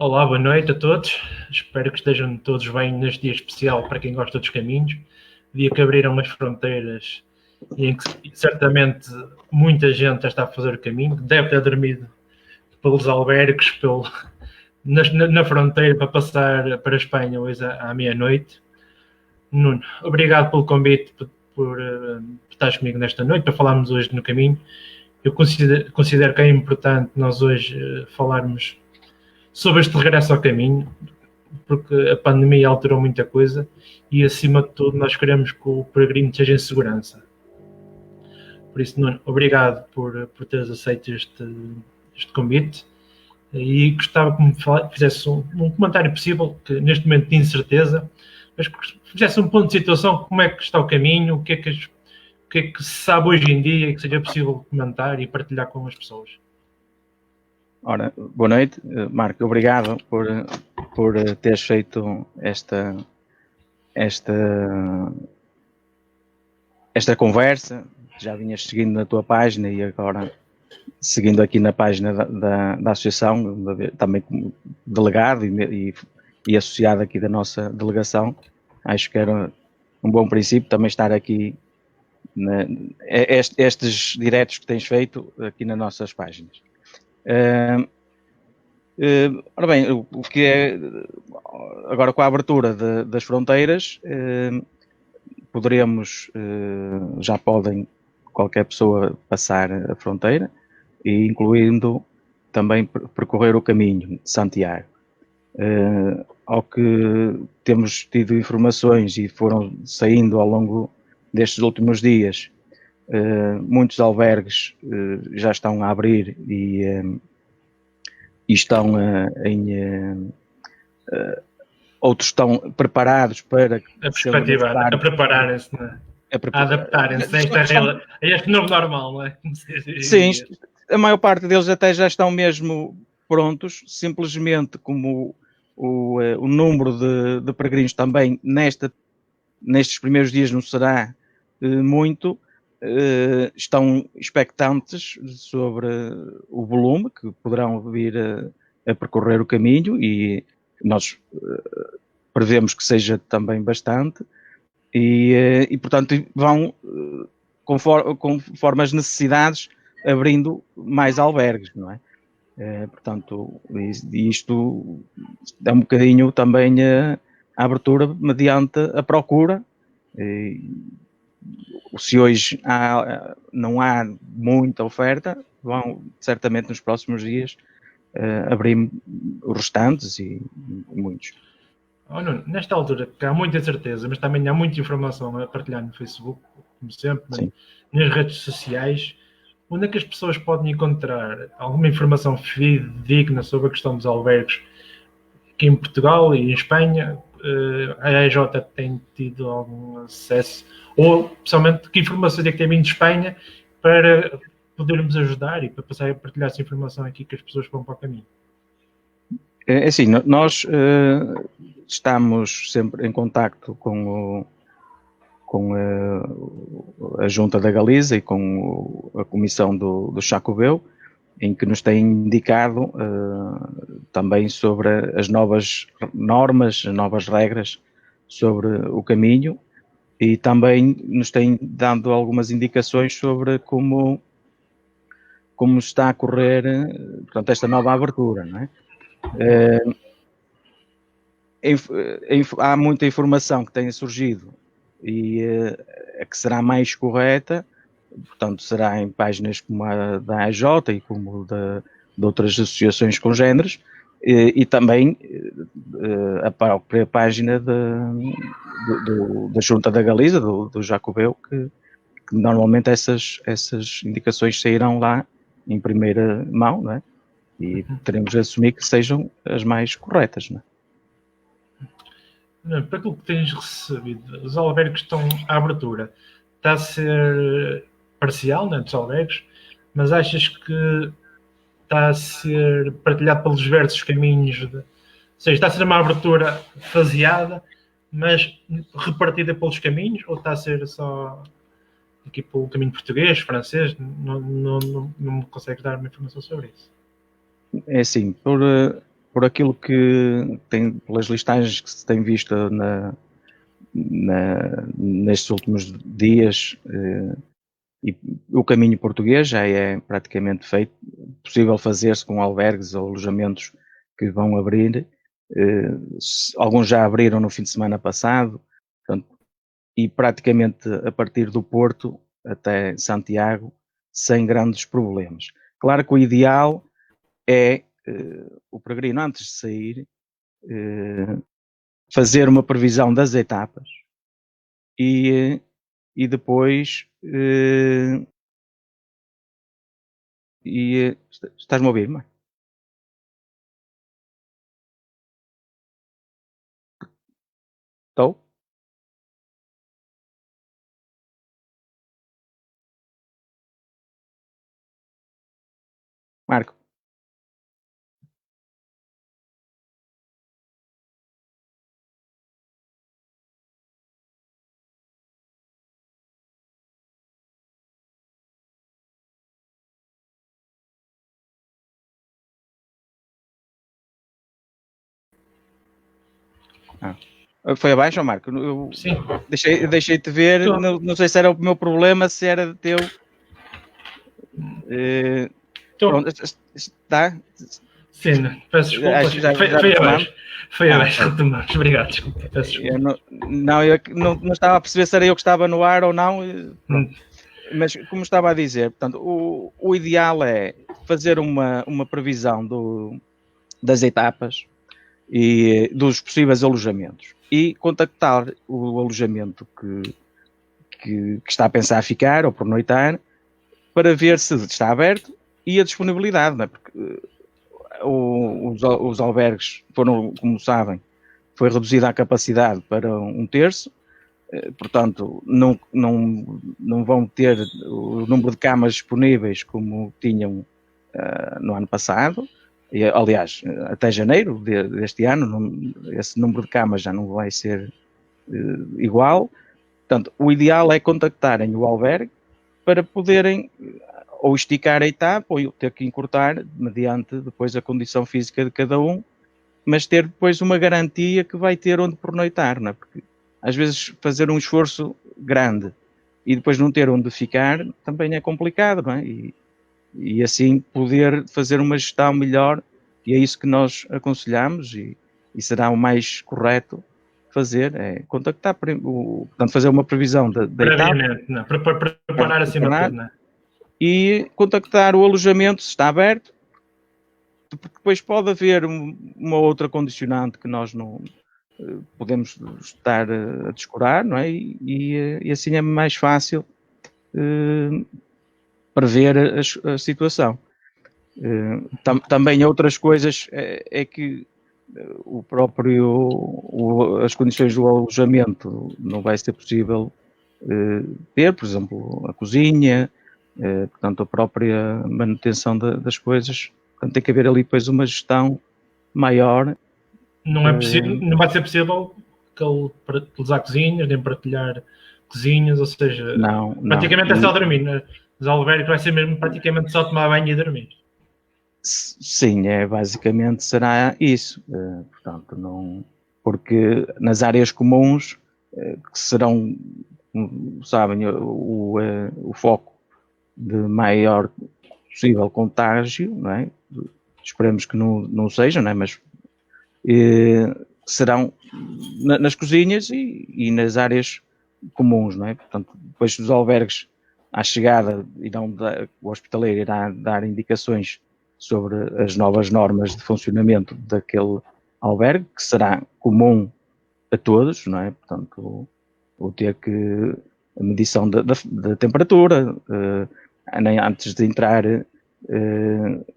Olá, boa noite a todos. Espero que estejam todos bem neste dia especial para quem gosta dos caminhos. Dia que abriram as fronteiras e em que certamente muita gente já está a fazer o caminho. Deve ter dormido pelos albergues, na fronteira para passar para a Espanha hoje à meia-noite. Nuno, obrigado pelo convite, por estares comigo nesta noite, para falarmos hoje no caminho. Eu considero que é importante nós hoje falarmos sobre este regresso ao caminho, porque a pandemia alterou muita coisa e, acima de tudo, nós queremos que o peregrino esteja em segurança. Por isso, Nuno, obrigado por teres aceito este convite e gostava que me fizesse um comentário possível, que neste momento de incerteza, mas que fizesse um ponto de situação, como é que está o caminho, o que é que se sabe hoje em dia e que seja possível comentar e partilhar com as pessoas. Ora, boa noite, Marco, obrigado por teres feito esta conversa. Já vinhas seguindo na tua página e agora seguindo aqui na página da associação, também como delegado e associado aqui da nossa delegação. Acho que era um bom princípio também estar aqui estes diretos que tens feito aqui nas nossas páginas. Ora bem, o que é agora com a abertura das fronteiras, poderemos, já podem qualquer pessoa passar a fronteira, e incluindo também percorrer o caminho de Santiago. Ao que temos tido informações e foram saindo ao longo destes últimos dias, muitos albergues já estão a abrir e estão outros estão preparados para a prepararem-se, a adaptarem-se a este novo normal, não é? Sim, a maior parte deles até já estão mesmo prontos, simplesmente como o número de peregrinos também nestes primeiros dias não será muito. Estão expectantes sobre o volume que poderão vir a percorrer o caminho, e nós prevemos que seja também bastante, e portanto vão conforme as necessidades abrindo mais albergues, não é? Portanto, isto é um bocadinho também a abertura mediante a procura. Se hoje não há muita oferta, vão certamente nos próximos dias abrir os restantes e muitos. Oh, Nuno, nesta altura que há muita certeza, mas também há muita informação a partilhar no Facebook, como sempre, nas redes sociais, onde é que as pessoas podem encontrar alguma informação fidedigna sobre a questão dos albergues aqui em Portugal e em Espanha? A EJ tem tido algum acesso, ou pessoalmente que informações é que tem vindo de Espanha para podermos ajudar e para passar a partilhar essa informação aqui que as pessoas vão para o caminho? É assim, nós estamos sempre em contacto com a Junta da Galiza e com a Comissão do Xacobeu, em que nos têm indicado também sobre as novas normas, as novas regras sobre o caminho, e também nos têm dado algumas indicações sobre como está a correr, portanto, esta nova abertura, não é? Há muita informação que tem surgido e a que será mais correta, portanto, será em páginas como a da AJ e como de outras associações congêneres, e também a própria página da Junta da Galiza, do Xacobeu, que normalmente essas indicações sairão lá em primeira mão, não é? E teremos de assumir que sejam as mais corretas, não é? Para aquilo que tens recebido, os albergues estão à abertura. Está a ser parcial, né, dos albergues, mas achas que está a ser partilhado pelos diversos caminhos? Ou seja, está a ser uma abertura faseada, mas repartida pelos caminhos, ou está a ser só aqui pelo caminho português, francês? Não me consegues dar uma informação sobre isso? É assim, por aquilo que tem, pelas listagens que se tem visto nestes últimos dias, e o caminho português já é praticamente feito, possível fazer-se com albergues ou alojamentos que vão abrir, alguns já abriram no fim de semana passado, portanto, e praticamente a partir do Porto até Santiago, sem grandes problemas. Claro que o ideal é o peregrino, antes de sair, fazer uma previsão das etapas e depois estás-me a ouvir, mãe? Estou? Marco? Foi abaixo, Marco? Sim. Deixei-te ver, não sei se era o meu problema, se era teu. Pronto, está? Sim, peço desculpa. Acho já foi abaixo. Foi abaixo, retomamos. Obrigado, desculpa. Peço desculpa. Eu não estava a perceber se era eu que estava no ar ou não. Mas, como estava a dizer, portanto, o ideal é fazer uma previsão das etapas e dos possíveis alojamentos e contactar o alojamento que está a pensar ficar ou pernoitar para ver se está aberto e a disponibilidade, não é? Porque os albergues foram, como sabem, foi reduzida a capacidade para 1/3, portanto não vão ter o número de camas disponíveis como tinham no ano passado. E, aliás, até janeiro deste ano, esse número de camas já não vai ser igual. Portanto, o ideal é contactarem o albergue para poderem ou esticar a etapa ou ter que encurtar mediante depois a condição física de cada um, mas ter depois uma garantia que vai ter onde pernoitar, não é? Porque às vezes fazer um esforço grande e depois não ter onde ficar também é complicado, não é? E assim poder fazer uma gestão melhor, e é isso que nós aconselhamos e será o mais correto fazer, é contactar, portanto fazer uma previsão da etapa, não, preparar acima de tudo, não é? E contactar o alojamento se está aberto, porque depois pode haver uma outra condicionante que nós não podemos estar a descurar, não é? E assim é mais fácil prever a situação. Também outras coisas é que as condições do alojamento não vai ser possível ter, por exemplo, a cozinha, portanto a própria manutenção das coisas, portanto tem que haver ali depois uma gestão maior. Não é possível, não vai ser possível utilizar cozinhas, nem partilhar cozinhas, ou seja, praticamente é só dormir, né? Os albergues vai ser mesmo praticamente só tomar banho e dormir. Sim, basicamente será isso, portanto não, porque nas áreas comuns que serão, sabem, o foco de maior possível contágio, não é? Esperemos que não seja, não é? Mas serão nas cozinhas e nas áreas comuns, não é? Portanto, depois dos albergues à chegada o hospitaleiro irá dar indicações sobre as novas normas de funcionamento daquele albergue, que será comum a todos, não é? Portanto, o ter que a medição da temperatura, antes de entrar,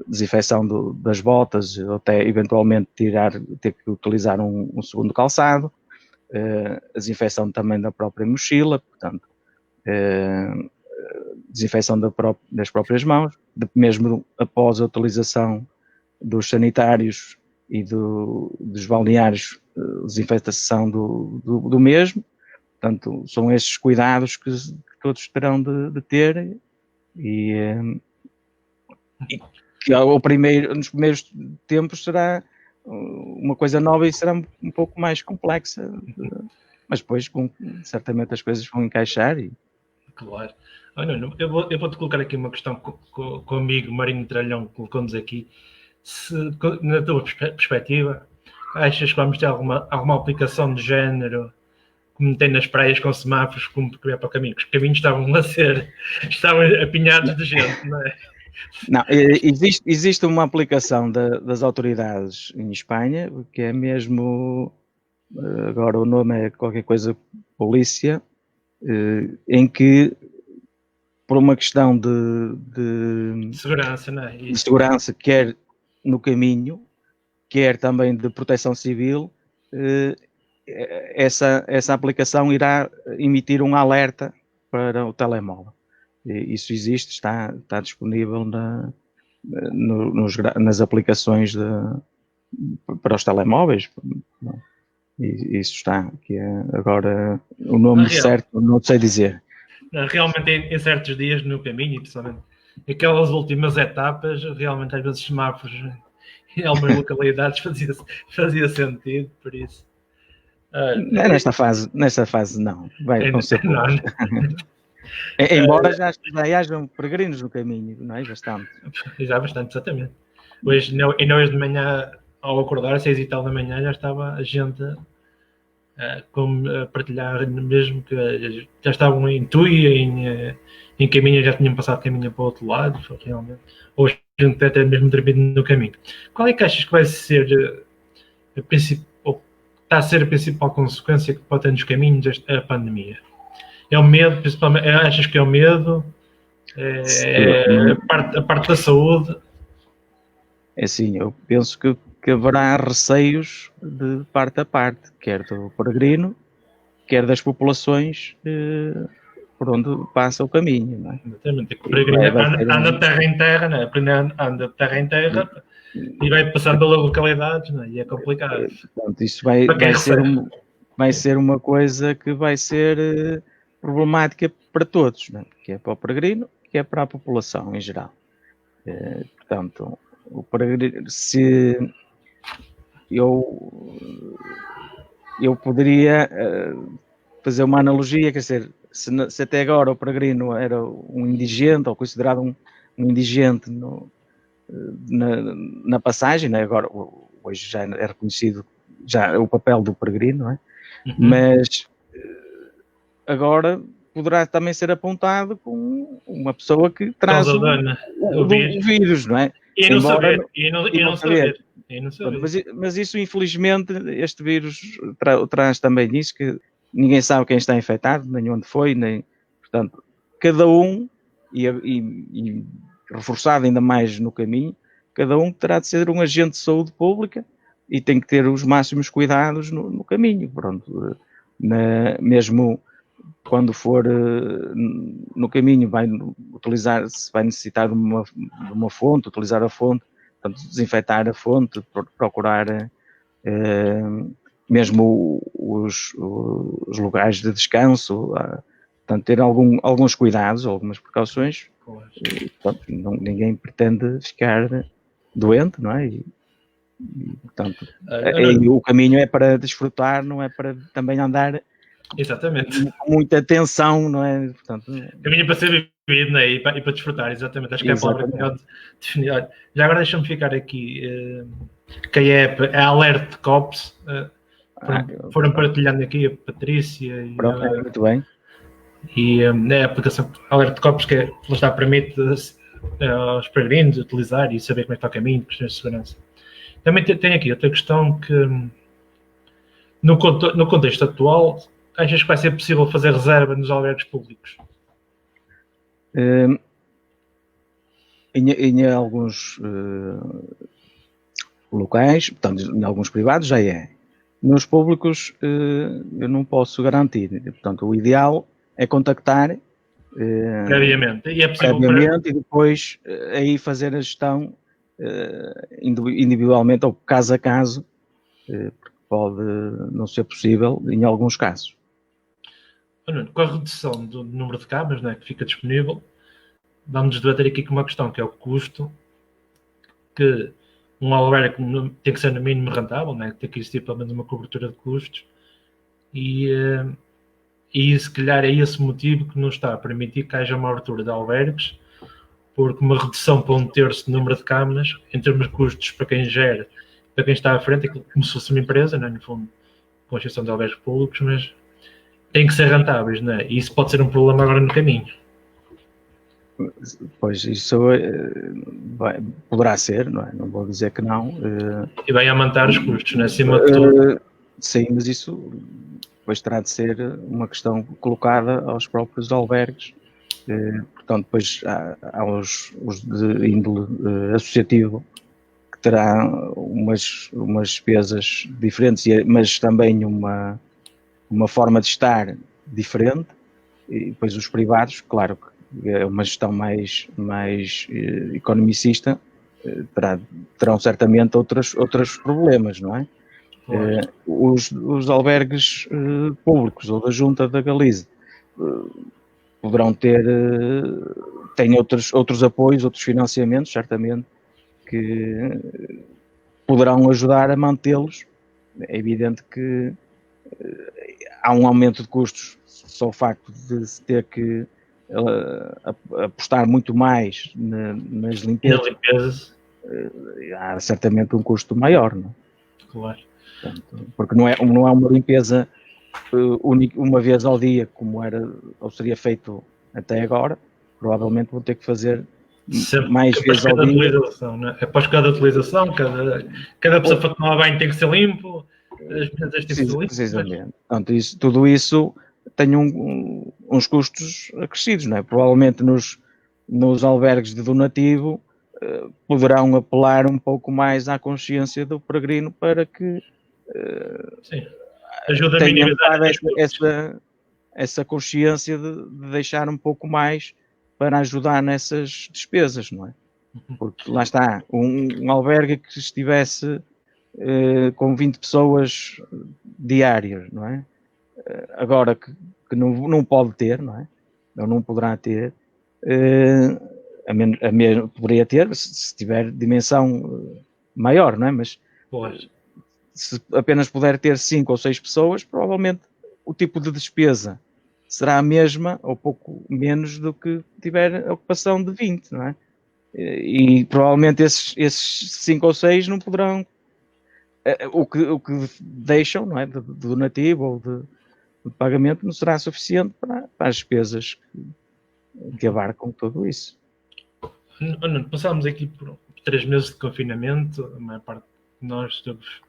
desinfecção das botas, ou até eventualmente ter que utilizar um segundo calçado, a desinfecção também da própria mochila, portanto, desinfecção das próprias mãos, mesmo após a utilização dos sanitários e dos balneários, desinfectação do mesmo. Portanto, são estes cuidados que todos terão de ter e que nos primeiros tempos será uma coisa nova e será um pouco mais complexa, mas depois certamente as coisas vão encaixar. Claro. Olha, Nuno, eu vou-te colocar aqui uma questão que o amigo Marinho Tralhão colocou-nos aqui. Se, na tua perspectiva, achas que vamos ter alguma aplicação de género, como tem nas praias com semáforos, como que é para caminhos? Os caminhos estavam apinhados de gente, não é? Não, existe uma aplicação das autoridades em Espanha, que é mesmo, agora o nome é qualquer coisa, polícia, em que, por uma questão de Segurança, não é? de segurança, quer no caminho, quer também de proteção civil, essa aplicação irá emitir um alerta para o telemóvel. Isso existe, está disponível nas aplicações para os telemóveis. Isso está, que é agora o nome certo, não sei dizer. Realmente em certos dias no caminho, principalmente aquelas últimas etapas, realmente às vezes semáforos em algumas localidades fazia sentido, por isso. Nesta fase não, vão ser poucos. Embora já hajam peregrinos no caminho, não é? Bastante. Já bastante, exatamente. Hoje de manhã, ao acordar, 6h da manhã, já estava a gente a partilhar mesmo que já estavam em Tui, em caminho, já tinham passado caminho para o outro lado, realmente. Ou a gente até mesmo dormido no caminho. Qual é que achas que vai ser está a ser a principal consequência que pode ter nos caminhos a pandemia? É o medo, principalmente? Achas que é o medo? A parte da saúde? É assim, eu penso que haverá receios de parte a parte, quer do peregrino, quer das populações por onde passa o caminho, não é? Exatamente, o peregrino anda de terra em terra, não é? Anda de terra em terra e vai passando pelas localidades, não é? E é complicado. Portanto, isso vai ser uma coisa que vai ser problemática para todos, não é? Que é para o peregrino, que é para a população em geral. Portanto, o peregrino, se eu poderia fazer uma analogia, quer dizer, se até agora o peregrino era um indigente ou considerado um indigente na passagem, né? Agora hoje já é reconhecido já o papel do peregrino, não é? Uhum. Mas agora poderá também ser apontado com uma pessoa que traz o vírus, não é? E não saber. Mas isso, infelizmente, este vírus traz também isso, que ninguém sabe quem está infectado, nem onde foi, nem... Portanto, cada um, e reforçado ainda mais no caminho, cada um terá de ser um agente de saúde pública e tem que ter os máximos cuidados no caminho. Pronto, mesmo quando for no caminho, vai necessitar de uma fonte, utilizar a fonte, portanto, desinfetar a fonte, procurar mesmo os lugares de descanso, portanto, ter alguns cuidados, algumas precauções. Portanto, ninguém pretende ficar doente, não é? Portanto, o caminho é para desfrutar, não é para também andar. Exatamente. Com muita tensão, não é? Portanto, caminho para ser vivido, não é? E para desfrutar, exatamente. Acho que é a palavra que melhor definir. Já agora deixa-me ficar aqui, que a app é Alert Cops, foram partilhando aqui a Patrícia e muito bem. E a aplicação Alert Cops que permite aos peregrinos utilizar e saber como é que está o caminho, questões de segurança. Também tem aqui outra questão que no contexto atual, achas que vai ser possível fazer reserva nos albergues públicos? Em alguns locais, portanto, em alguns privados já é. Nos públicos eu não posso garantir. Portanto, o ideal é contactar previamente. E é possível previamente e depois aí fazer a gestão individualmente ou caso a caso, porque pode não ser possível em alguns casos. Com a redução do número de camas, né, que fica disponível, vamos debater aqui com uma questão que é o custo que um albergue tem que ser no mínimo rentável, né? Tem que existir pelo menos uma cobertura de custos, e se calhar é esse motivo que não está a permitir que haja uma abertura de albergues, porque uma redução para 1/3 do número de camas, em termos de custos para quem gera, para quem está à frente, é como se fosse uma empresa, né? No fundo, com a gestão de albergues públicos, mas tem que ser rentáveis, né? E isso pode ser um problema agora no caminho. Pois, isso poderá ser, não é? Não vou dizer que não. E vai aumentar os custos, né? Acima de tudo. Sim, mas isso depois terá de ser uma questão colocada aos próprios albergues. Portanto, depois há os de índole associativo, que terá umas despesas diferentes, mas também uma forma de estar diferente. E depois os privados, claro que é uma gestão mais economicista, terão certamente outros problemas, não é? Claro. Os albergues públicos ou da Junta da Galiza poderão têm outros apoios, outros financiamentos, certamente, que poderão ajudar a mantê-los. É evidente que há um aumento de custos, só o facto de se ter que apostar muito mais nas limpezas. Há certamente um custo maior, não é? Claro. Portanto, porque não é uma limpeza única, uma vez ao dia, como era ou seria feito até agora. Provavelmente vou ter que fazer sempre, mais vezes ao dia. Né? Após cada utilização, cada pessoa para tomar banho tem que ser limpo, as mesas têm que ser limpas. Precisamente. Portanto, tudo isso tem uns custos acrescidos, não é? Provavelmente nos albergues de donativo poderão apelar um pouco mais à consciência do peregrino para que tenha essa consciência de deixar um pouco mais para ajudar nessas despesas, não é? Porque lá está, um albergue que estivesse com 20 pessoas diárias, não é? Agora que não pode ter, não é? Ou não poderá ter, poderia ter se tiver dimensão maior, não é? Mas se apenas puder ter 5 ou 6 pessoas, provavelmente o tipo de despesa será a mesma ou pouco menos do que tiver a ocupação de 20, não é? E provavelmente esses 5 ou 6 não poderão o que deixam, não é? De donativo ou de pagamento não será suficiente para as despesas que abarcam tudo isso. Passámos aqui por 3 meses de confinamento, a maior parte de nós estamos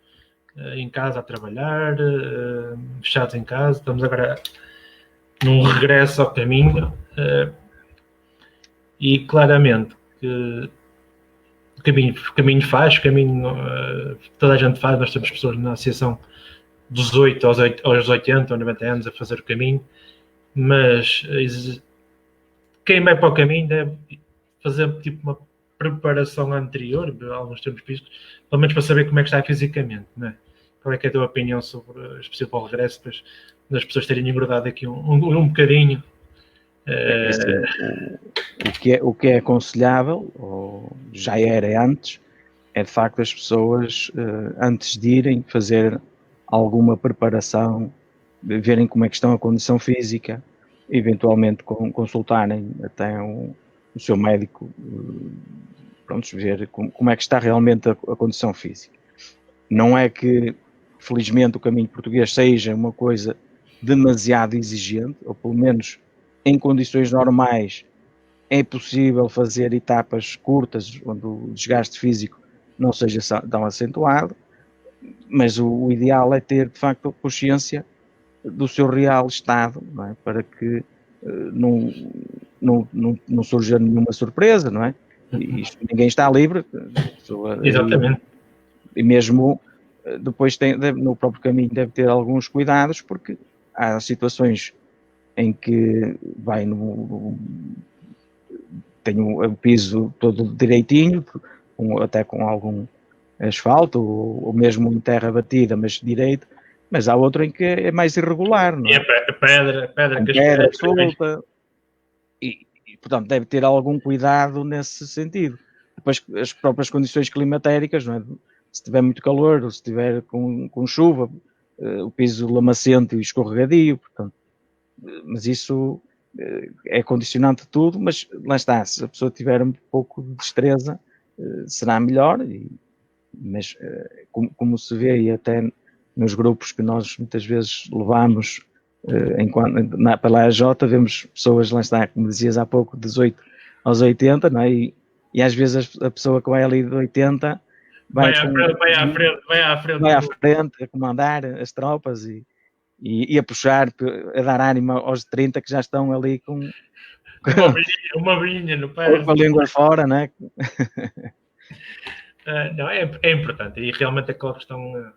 em casa a trabalhar, fechados em casa, estamos agora num regresso ao caminho, e claramente que caminho faz, toda a gente faz. Nós temos pessoas na associação dos 8 aos 80 ou 90 anos a fazer o caminho, mas quem vai para o caminho deve fazer tipo uma preparação anterior, alguns termos físicos, pelo menos para saber como é que está fisicamente, não é? Qual é que é a tua opinião sobre o possível regresso, depois das pessoas terem engordado aqui um bocadinho? O que é aconselhável, ou já era antes, é de facto as pessoas, antes de irem, fazer alguma preparação, verem como é que estão a condição física, eventualmente consultarem até o seu médico, ver como é que está realmente a condição física. Não é que, felizmente, o caminho português seja uma coisa demasiado exigente, ou pelo menos em condições normais é possível fazer etapas curtas onde o desgaste físico não seja tão acentuado, mas o ideal é ter de facto consciência do seu real estado, não é? Para que não surja nenhuma surpresa, não é? Ninguém está livre. Exatamente. E mesmo depois no próprio caminho deve ter alguns cuidados, porque há situações em que tem o piso todo direitinho, até com algum asfalto, ou mesmo em terra batida, mas direito, mas há outro em que é mais irregular, não é? E a pedra solta, e portanto deve ter algum cuidado nesse sentido. depois as próprias condições climatéricas, não é? Se tiver muito calor ou se tiver com chuva, o piso lamacento e escorregadio, portanto, mas isso é condicionante de tudo, mas lá está, se a pessoa tiver um pouco de destreza, será melhor, mas como se vê e até nos grupos que nós muitas vezes levamos pela AJ, vemos pessoas, lá está, como dizias há pouco, 18 aos 80, não é? E às vezes a pessoa que vai ali de 80 vai à frente a comandar as tropas e a puxar, a dar ânimo aos 30 que já estão ali com uma brinha no pé, com a língua fora, não é? Não, é importante, e realmente aquela questão,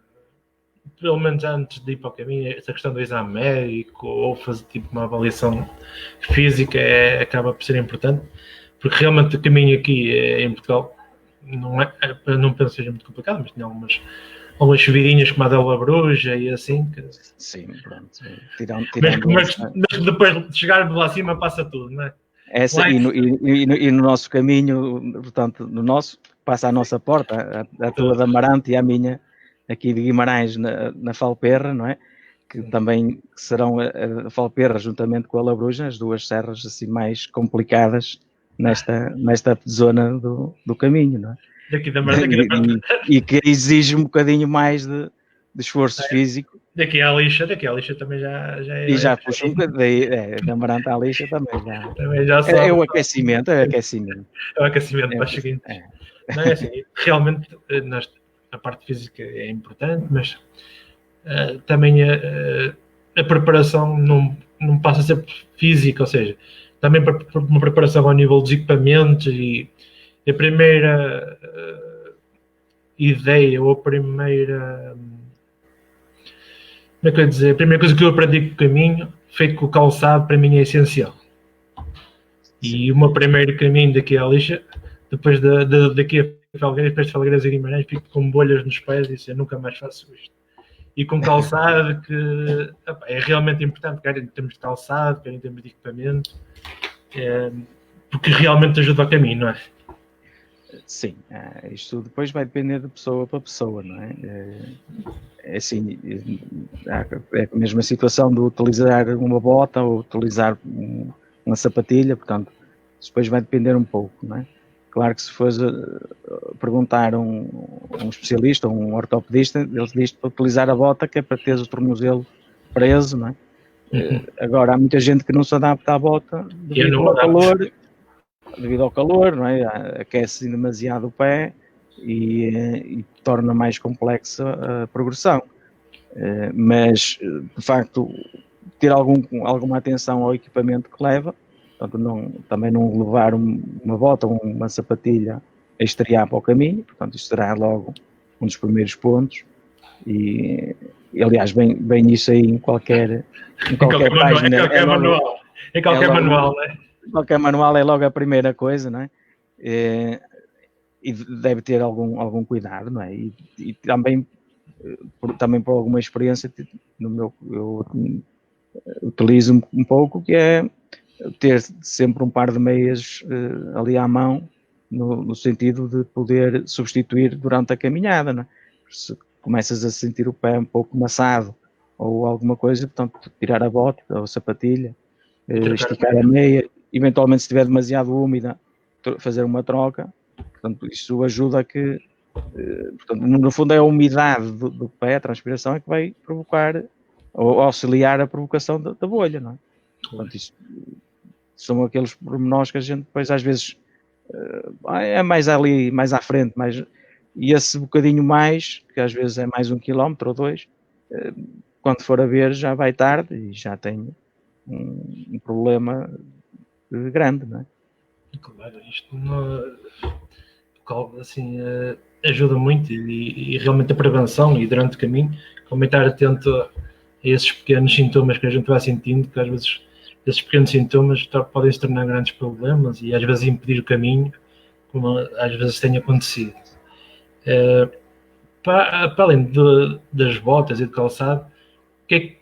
pelo menos antes de ir para o caminho, essa questão do exame médico ou fazer tipo uma avaliação física acaba por ser importante, porque realmente o caminho aqui em Portugal não penso que seja muito complicado, mas tem algumas subidinhas como a da Labruja e assim. Sim, pronto. Mas que depois de chegar lá acima passa tudo, não é? E no nosso caminho, portanto, passa a nossa porta, a tua de Amarante e a minha aqui de Guimarães na Falperra, não é? Que também serão a Falperra juntamente com a Labruja, as duas serras assim mais complicadas nesta zona do caminho, não é? Daqui da Amarante, e que exige um bocadinho mais de esforço físico. Daqui à lixa também já é. E já puxa um bocadinho, da Amarante à lixa também já sabe. É o aquecimento. É o aquecimento para o seguinte. Não é assim, realmente a parte física é importante, mas também a preparação não passa a ser física, ou seja, também uma preparação ao nível dos equipamentos e a primeira ideia ou a primeira... Como é que eu ia dizer? A primeira coisa que eu aprendi com o caminho foi que o calçado para mim é essencial. E o meu primeiro caminho daqui à lixa, depois daqui a Felgueiras, depois de Felgueiras e Guimarães, fico com bolhas nos pés e disse, eu nunca mais faço isto. E com calçado que é realmente importante, quer em termos de calçado, quer em termos de equipamento, porque realmente ajuda ao caminho, não é? Sim, isto depois vai depender de pessoa para pessoa, não é? É assim, é a mesma situação de utilizar uma bota ou utilizar uma sapatilha, portanto, depois vai depender um pouco, não é? Claro que se fores perguntar a um especialista, um ortopedista, ele diz para utilizar a bota, que é para teres o tornozelo preso, não é? Agora, há muita gente que não se adapta à bota devido ao calor, não é? Aquece demasiado o pé e torna mais complexa a progressão. Mas, de facto, ter alguma atenção ao equipamento que leva, portanto, também não levar uma bota ou uma sapatilha a estrear para o caminho, portanto, isto será logo um dos primeiros pontos. E aliás, bem isso aí em qualquer página. Em qualquer manual, não é? Qualquer manual é logo a primeira coisa, não é? E deve ter algum cuidado, não é? E também por alguma experiência, eu utilizo um pouco, que é ter sempre um par de meias ali à mão, no sentido de poder substituir durante a caminhada, não é? Se começas a sentir o pé um pouco maçado ou alguma coisa, portanto, tirar a bota ou a sapatilha, esticar a meia, eventualmente se estiver demasiado úmida, fazer uma troca, portanto, isso ajuda a que, portanto, no fundo é a umidade do pé, a transpiração, é que vai provocar ou auxiliar a provocação da bolha, não é? Portanto, isso são aqueles pormenores que a gente depois às vezes é mais ali, mais à frente, e esse bocadinho mais, que às vezes é mais 1 quilómetro ou 2, quando for a ver já vai tarde e já tem um problema grande, não é? Claro, isto assim, ajuda muito e realmente a prevenção e durante o caminho, como estar atento a esses pequenos sintomas que a gente vai sentindo, que às vezes esses pequenos sintomas podem se tornar grandes problemas e às vezes impedir o caminho, como às vezes tem acontecido. Para além das botas e do calçado,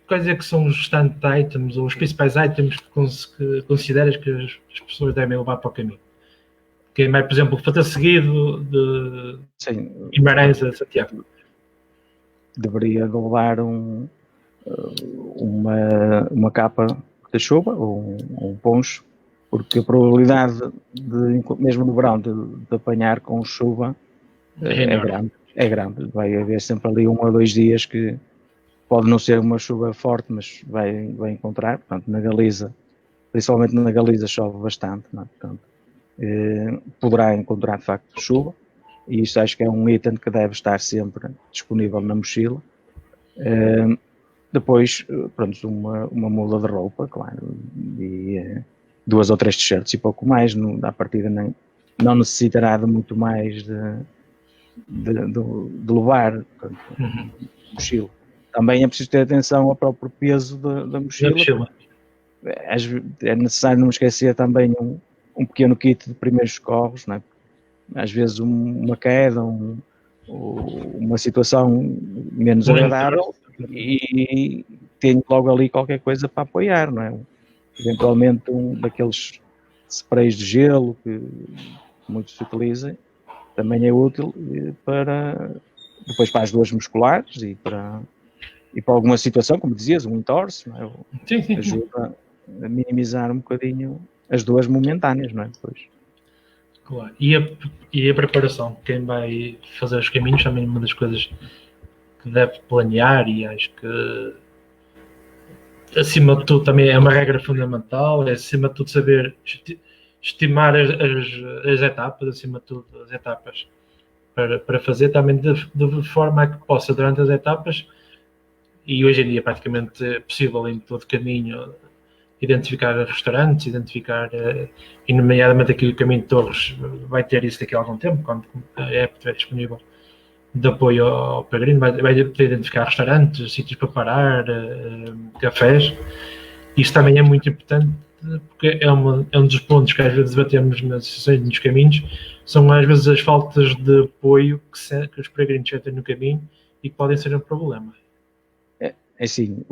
quais é que são os stand items ou os principais items que consideras que as pessoas devem levar para o caminho? Quem vai, por exemplo, fazer seguido de Guimarães a Santiago. Deveria levar uma capa de chuva ou um poncho, porque a probabilidade mesmo no verão de apanhar com chuva é grande. Vai haver sempre ali 1 ou 2 dias que pode não ser uma chuva forte, mas vai encontrar. Portanto, na Galiza, principalmente na Galiza, chove bastante, não é? Portanto, poderá encontrar de facto chuva, e isto acho que é um item que deve estar sempre disponível na mochila. Depois, pronto, uma muda de roupa, claro, e 2 ou 3 t-shirts e pouco mais. À partida não necessitará de muito mais de levar, portanto, mochila. Também é preciso ter atenção ao próprio peso da mochila. É necessário não esquecer também um pequeno kit de primeiros socorros, não é? Às vezes uma queda, uma situação menos agradável, e tenho logo ali qualquer coisa para apoiar, não é? Eventualmente daqueles sprays de gelo que muitos utilizam, também é útil depois para as dores musculares e para alguma situação, como dizias, um entorse, não é? Ajuda a minimizar um bocadinho as dores momentâneas, não é? Depois. Claro. E a preparação, quem vai fazer os caminhos também é uma das coisas que deve planear, e acho que acima de tudo também é uma regra fundamental, é acima de tudo saber estimar as etapas, acima de tudo as etapas para fazer também de forma a que possa, durante as etapas, e hoje em dia praticamente é possível em todo caminho, identificar restaurantes, e nomeadamente aqui o Caminho de Torres vai ter isso daqui a algum tempo, quando a app estiver disponível de apoio ao peregrino, vai poder identificar restaurantes, sítios para parar, cafés. Isso também é muito importante, porque é um dos pontos que às vezes debatemos nas sessões, nos caminhos, são às vezes as faltas de apoio que os peregrinos sentem no caminho e que podem ser um problema. É assim,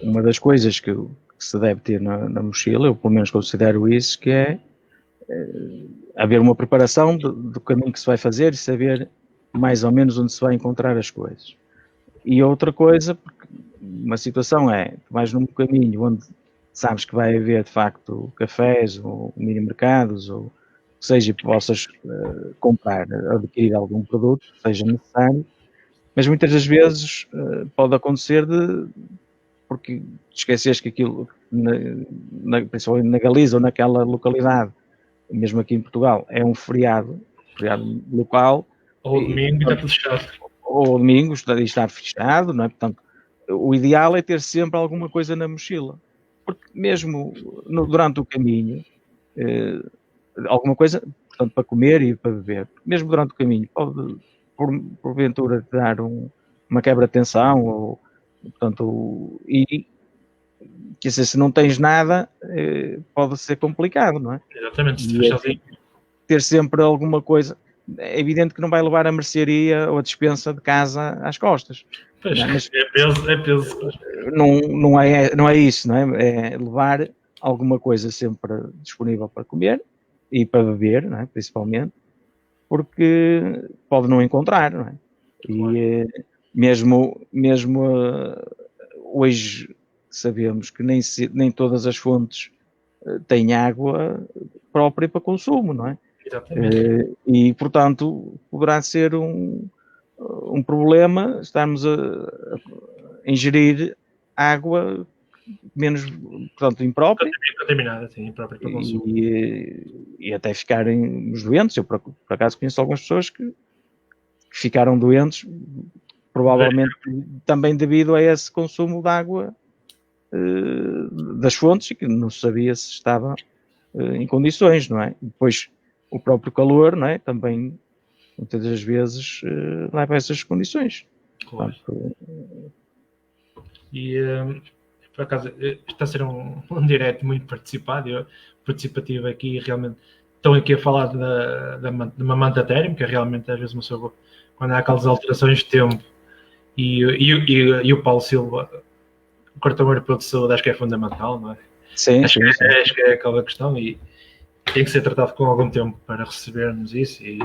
uma das coisas que se deve ter na mochila, eu pelo menos considero isso, que é haver uma preparação do caminho que se vai fazer e saber mais ou menos onde se vai encontrar as coisas. E outra coisa, porque uma situação é, tu vais num caminho onde sabes que vai haver de facto cafés ou mini mercados, ou seja, que possas comprar, adquirir algum produto que seja necessário, mas muitas das vezes pode acontecer porque esqueces que aquilo, principalmente na Galiza ou naquela localidade, mesmo aqui em Portugal, é um feriado local. Ou domingo está tudo fechado. Ou domingo está fechado, não é? Portanto, o ideal é ter sempre alguma coisa na mochila. Porque mesmo durante o caminho, alguma coisa, portanto, para comer e para beber, mesmo durante o caminho, pode, porventura, dar uma quebra de tensão, ou, portanto, e quer dizer, se não tens nada, pode ser complicado, não é? Exatamente, se sozinho. Ter sempre alguma coisa. É evidente que não vai levar a mercearia ou a despensa de casa às costas. Pois, não é? Mas é peso. Não é isso, não é? É levar alguma coisa sempre disponível para comer e para beber, não é? Principalmente, porque pode não encontrar, não é? Claro. E mesmo hoje sabemos que nem todas as fontes têm água própria para consumo, não é? Exatamente. E, portanto, poderá ser um problema estarmos a ingerir água menos, portanto, imprópria. Contaminada, sim, imprópria para consumo. E até ficarem doentes. Eu, por acaso, conheço algumas pessoas que ficaram doentes, provavelmente também devido a esse consumo de água das fontes, e que não se sabia se estava em condições, não é? Depois, o próprio calor, não é? Também, muitas das vezes, leva a essas condições. Claro. E, por acaso, está a ser um direto muito participativo aqui, realmente. Estão aqui a falar de uma manta térmica, realmente, às vezes, uma pessoa, quando há aquelas alterações de tempo, e o Paulo Silva, o cartão europeu de saúde, acho que é fundamental, não é? Sim, acho que é aquela questão, e tem que ser tratado com algum tempo para recebermos isso e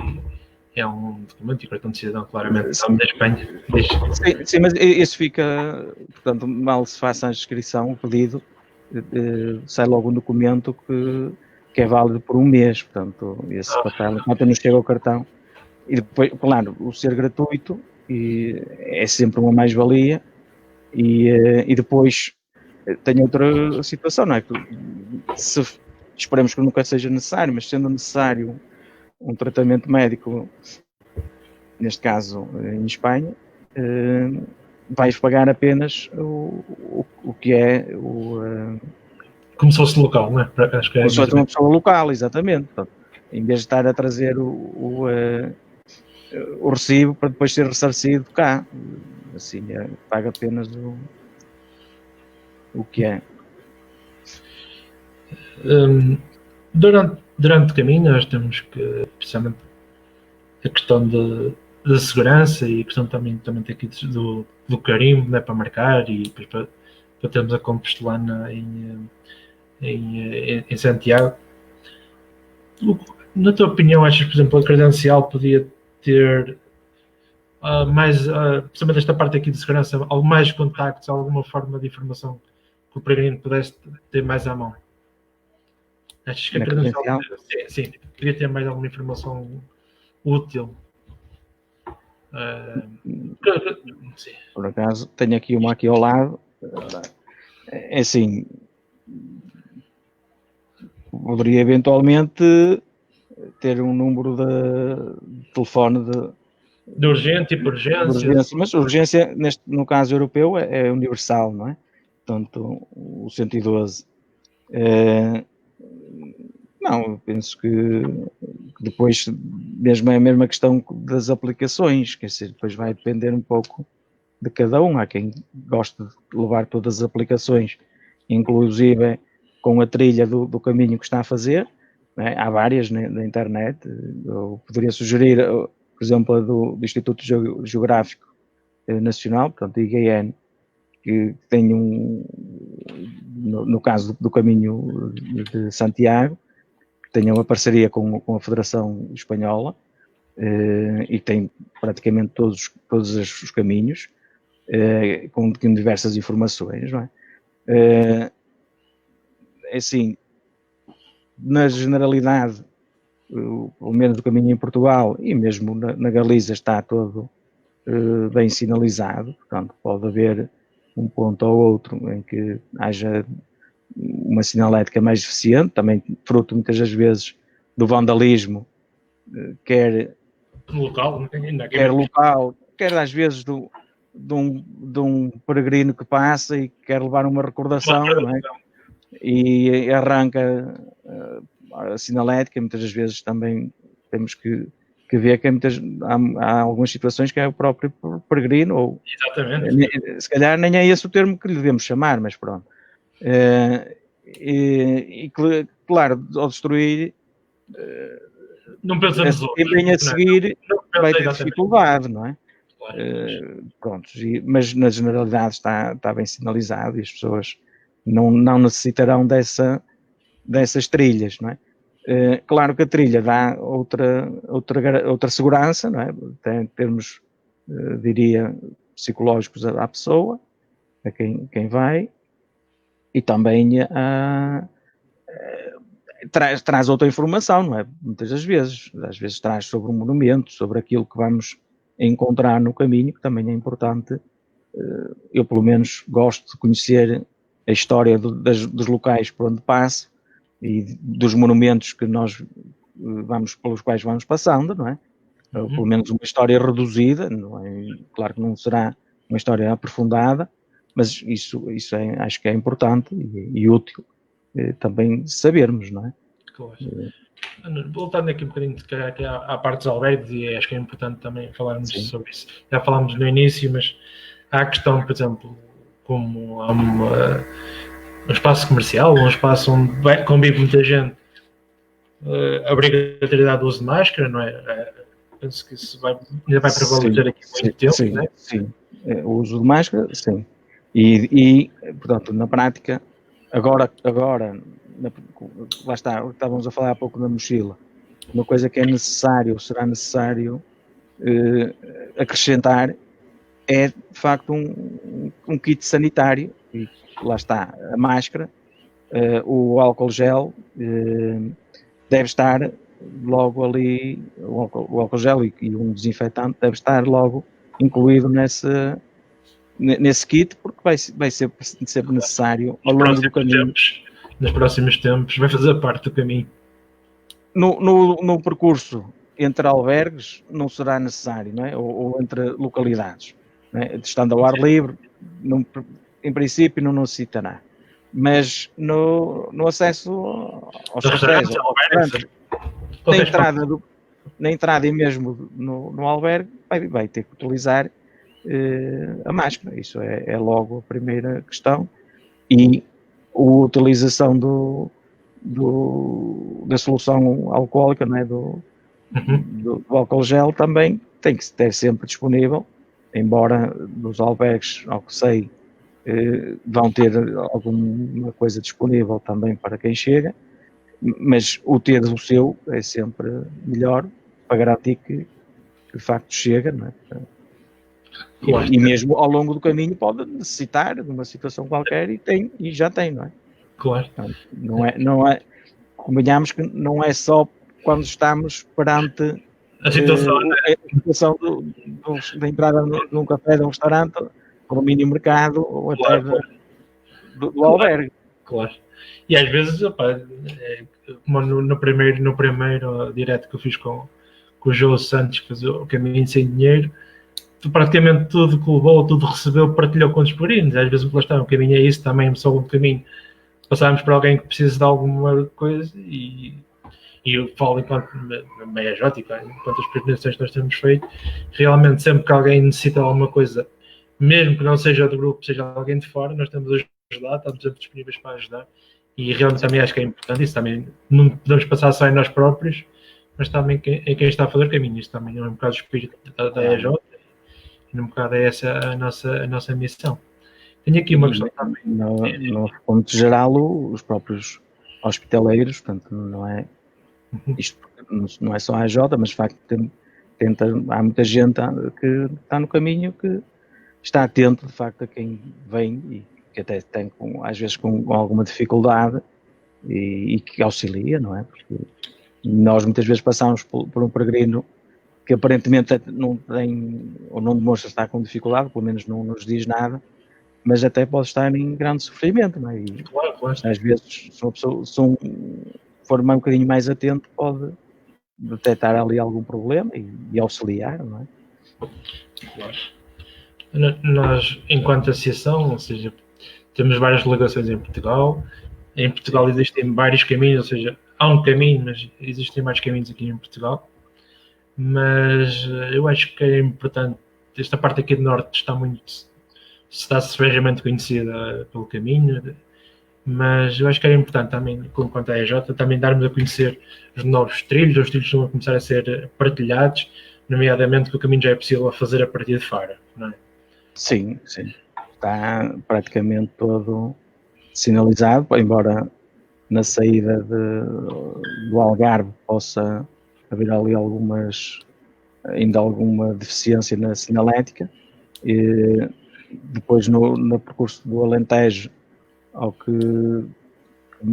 é um documento e cartão de cidadão, claramente, da Espanha. Sim, mas isso fica, portanto, mal se faça a inscrição, o pedido, sai logo um documento que é válido por um mês, portanto, esse papel, enquanto não chega ao cartão. E depois, claro, o ser gratuito é sempre uma mais-valia e depois tem outra situação, não é? Esperemos que nunca seja necessário, mas sendo necessário um tratamento médico, neste caso em Espanha, vais pagar apenas o que é como se fosse local, não é? Acho que como se fosse uma pessoa local, exatamente. Portanto, em vez de estar a trazer o recibo para depois ser ressarcido cá, assim paga apenas o que é. Durante o caminho nós temos que, precisamente, a questão da segurança e a questão também aqui do carimbo, né, para marcar e para termos a compostelana em Santiago. Na tua opinião, achas, por exemplo, a credencial podia ter precisamente esta parte aqui de segurança, algo mais contactos, alguma forma de informação que o peregrino pudesse ter mais à mão? Achas que a credencial sim, podia ter mais alguma informação útil? Sim. Por acaso, tenho aqui uma aqui ao lado. É assim, poderia eventualmente ter um número de telefone de urgente e por urgência. Mas urgência, no caso europeu, é universal, não é? Portanto, o 112. Não, eu penso que depois, mesmo é a mesma questão das aplicações, quer dizer, depois vai depender um pouco de cada um. Há quem goste de levar todas as aplicações, inclusive com a trilha do caminho que está a fazer, né? Há várias na internet. Eu poderia sugerir, por exemplo, a do Instituto Geográfico Nacional, portanto, IGN, que tem no caso do caminho de Santiago, tem uma parceria com a Federação Espanhola e tem praticamente todos os caminhos com diversas informações, não é? Assim, na generalidade, pelo menos do caminho em Portugal e mesmo na Galiza está todo bem sinalizado, portanto pode haver um ponto ou outro em que haja uma sinalética mais eficiente, também fruto muitas das vezes do vandalismo, quer local, quer às vezes de um peregrino que passa e quer levar uma recordação, não é? E arranca a sinalética. Muitas das vezes também temos que ver que há algumas situações que é o próprio peregrino, ou se calhar nem é esse o termo que lhe devemos chamar, mas pronto. Claro, ao destruir, não pensamos e bem a seguir vai ter dificuldade, não é? Pronto, mas na generalidade está bem sinalizado e as pessoas não necessitarão dessas trilhas, não é? Claro que a trilha dá outra segurança, não é? Em termos, diria, psicológicos à pessoa, a quem vai, e também traz outra informação, não é? Muitas das vezes, às vezes traz sobre um monumento, sobre aquilo que vamos encontrar no caminho, que também é importante. Eu, pelo menos, gosto de conhecer a história dos locais por onde passo e dos monumentos que pelos quais vamos passando, não é? Pelo menos uma história reduzida, não é? Claro que não será uma história aprofundada, mas isso acho que é importante e útil também sabermos, não é? Claro. Voltando aqui um bocadinho à parte dos albergues, e acho que é importante também falarmos sobre isso. Já falámos no início, mas há a questão, por exemplo, como há um espaço comercial, um espaço onde convive muita gente, a obrigatoriedade do uso de máscara, não é? Penso que isso ainda vai prevalecer aqui muito tempo, não é? Sim, o uso de máscara, sim. E portanto, na prática, agora lá está, estávamos a falar há pouco da mochila, uma coisa que é necessário, será necessário acrescentar é de facto um kit sanitário, e lá está a máscara, o álcool gel deve estar logo ali, o álcool gel e um desinfetante deve estar logo incluído nesse kit, porque vai ser sempre necessário ao longo do caminho. Nos próximos tempos vai fazer parte do caminho. No percurso entre albergues não será necessário, não é? Ou entre localidades, não é? Estando ao ar livre, em princípio não necessitará. Mas no acesso aos cafés, na entrada e mesmo no albergue, vai ter que utilizar a máscara. Isso é logo a primeira questão. E a utilização da solução alcoólica, não é? do álcool gel também tem que estar sempre disponível, embora nos albergues, ao que sei, vão ter alguma coisa disponível também para quem chega, mas o ter o seu é sempre melhor para garantir que de facto chega, não é? Claro. E mesmo ao longo do caminho pode necessitar de uma situação qualquer e já tem, não é? Claro. Então, não é, convenhamos que não é só quando estamos perante a situação da entrada num café, de um restaurante, ou no mini mercado, ou até do albergue. Claro. E às vezes, como no primeiro direto que eu fiz com o João Santos, que fez o Caminho Sem Dinheiro, praticamente tudo que levou, tudo recebeu, partilhou com os peregrinos. Às vezes o caminho é isso, também só o caminho. Passávamos para alguém que precisa de alguma coisa e eu falo enquanto meia jótica, enquanto as peregrinações que nós temos feito, realmente sempre que alguém necessita de alguma coisa, mesmo que não seja do grupo, seja alguém de fora, nós estamos a ajudar, estamos sempre disponíveis para ajudar e realmente também acho que é importante isso, também não podemos passar só em nós próprios, mas também em quem está a fazer o caminho. Isso também é um bocado o espírito da EJ e um bocado é essa a nossa missão. Tenho aqui uma questão também. No ponto geral, os próprios hospitaleiros, portanto, não é isto não é só a AJ, mas de facto há muita gente que está no caminho, que está atento de facto a quem vem e que até tem às vezes com alguma dificuldade e que auxilia, não é? Porque nós muitas vezes passamos por um peregrino que aparentemente não tem ou não demonstra estar com dificuldade, pelo menos não nos diz nada, mas até pode estar em grande sofrimento, não é? E claro. Às vezes, se for um bocadinho mais atento, pode detectar ali algum problema e auxiliar, não é? Claro. Nós, enquanto associação, ou seja, temos várias delegações em Portugal. Em Portugal existem vários caminhos, ou seja, há um caminho, mas existem mais caminhos aqui em Portugal. Mas eu acho que é importante, esta parte aqui do Norte está severiamente conhecida pelo caminho, mas eu acho que era importante também, quanto à EJ, também darmos a conhecer os novos trilhos, os trilhos estão a começar a ser partilhados, nomeadamente que o caminho já é possível fazer a partir de Faro, não é? Sim. Está praticamente todo sinalizado, embora na saída do Algarve possa haver ali ainda alguma deficiência na sinalética. E depois no percurso do Alentejo, ao que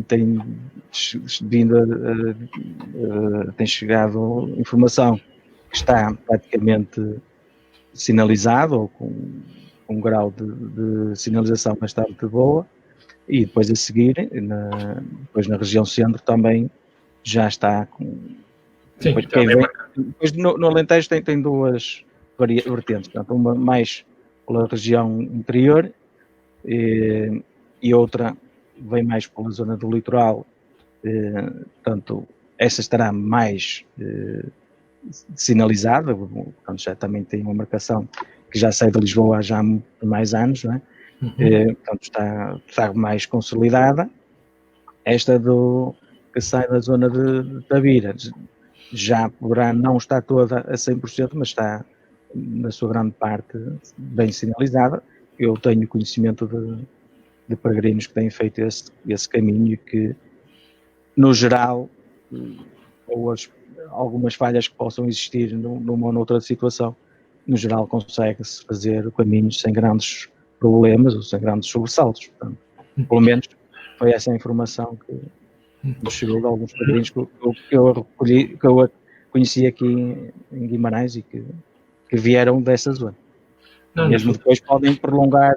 tem tem chegado informação que está praticamente sinalizado ou com um grau de sinalização bastante boa, e depois a seguir depois na região centro também já está com. Sim, depois no Alentejo tem duas vertentes, portanto, uma mais pela região interior e outra vem mais pela zona do litoral, portanto essa estará mais sinalizada, portanto já também tem uma marcação que já sai de Lisboa há já mais anos, não é? Portanto está mais consolidada. Esta que sai da zona de Tavira já poderá não estar toda a 100%, mas está na sua grande parte bem sinalizada. Eu tenho conhecimento de peregrinos que têm feito esse caminho e que no geral, ou algumas falhas que possam existir numa ou noutra situação, no geral consegue-se fazer o caminho sem grandes problemas ou sem grandes sobressaltos. Portanto, pelo menos foi essa a informação que nos chegou de alguns peregrinos que eu recolhi, que eu conheci aqui em Guimarães e que vieram dessa zona. Não, mesmo depois podem prolongar,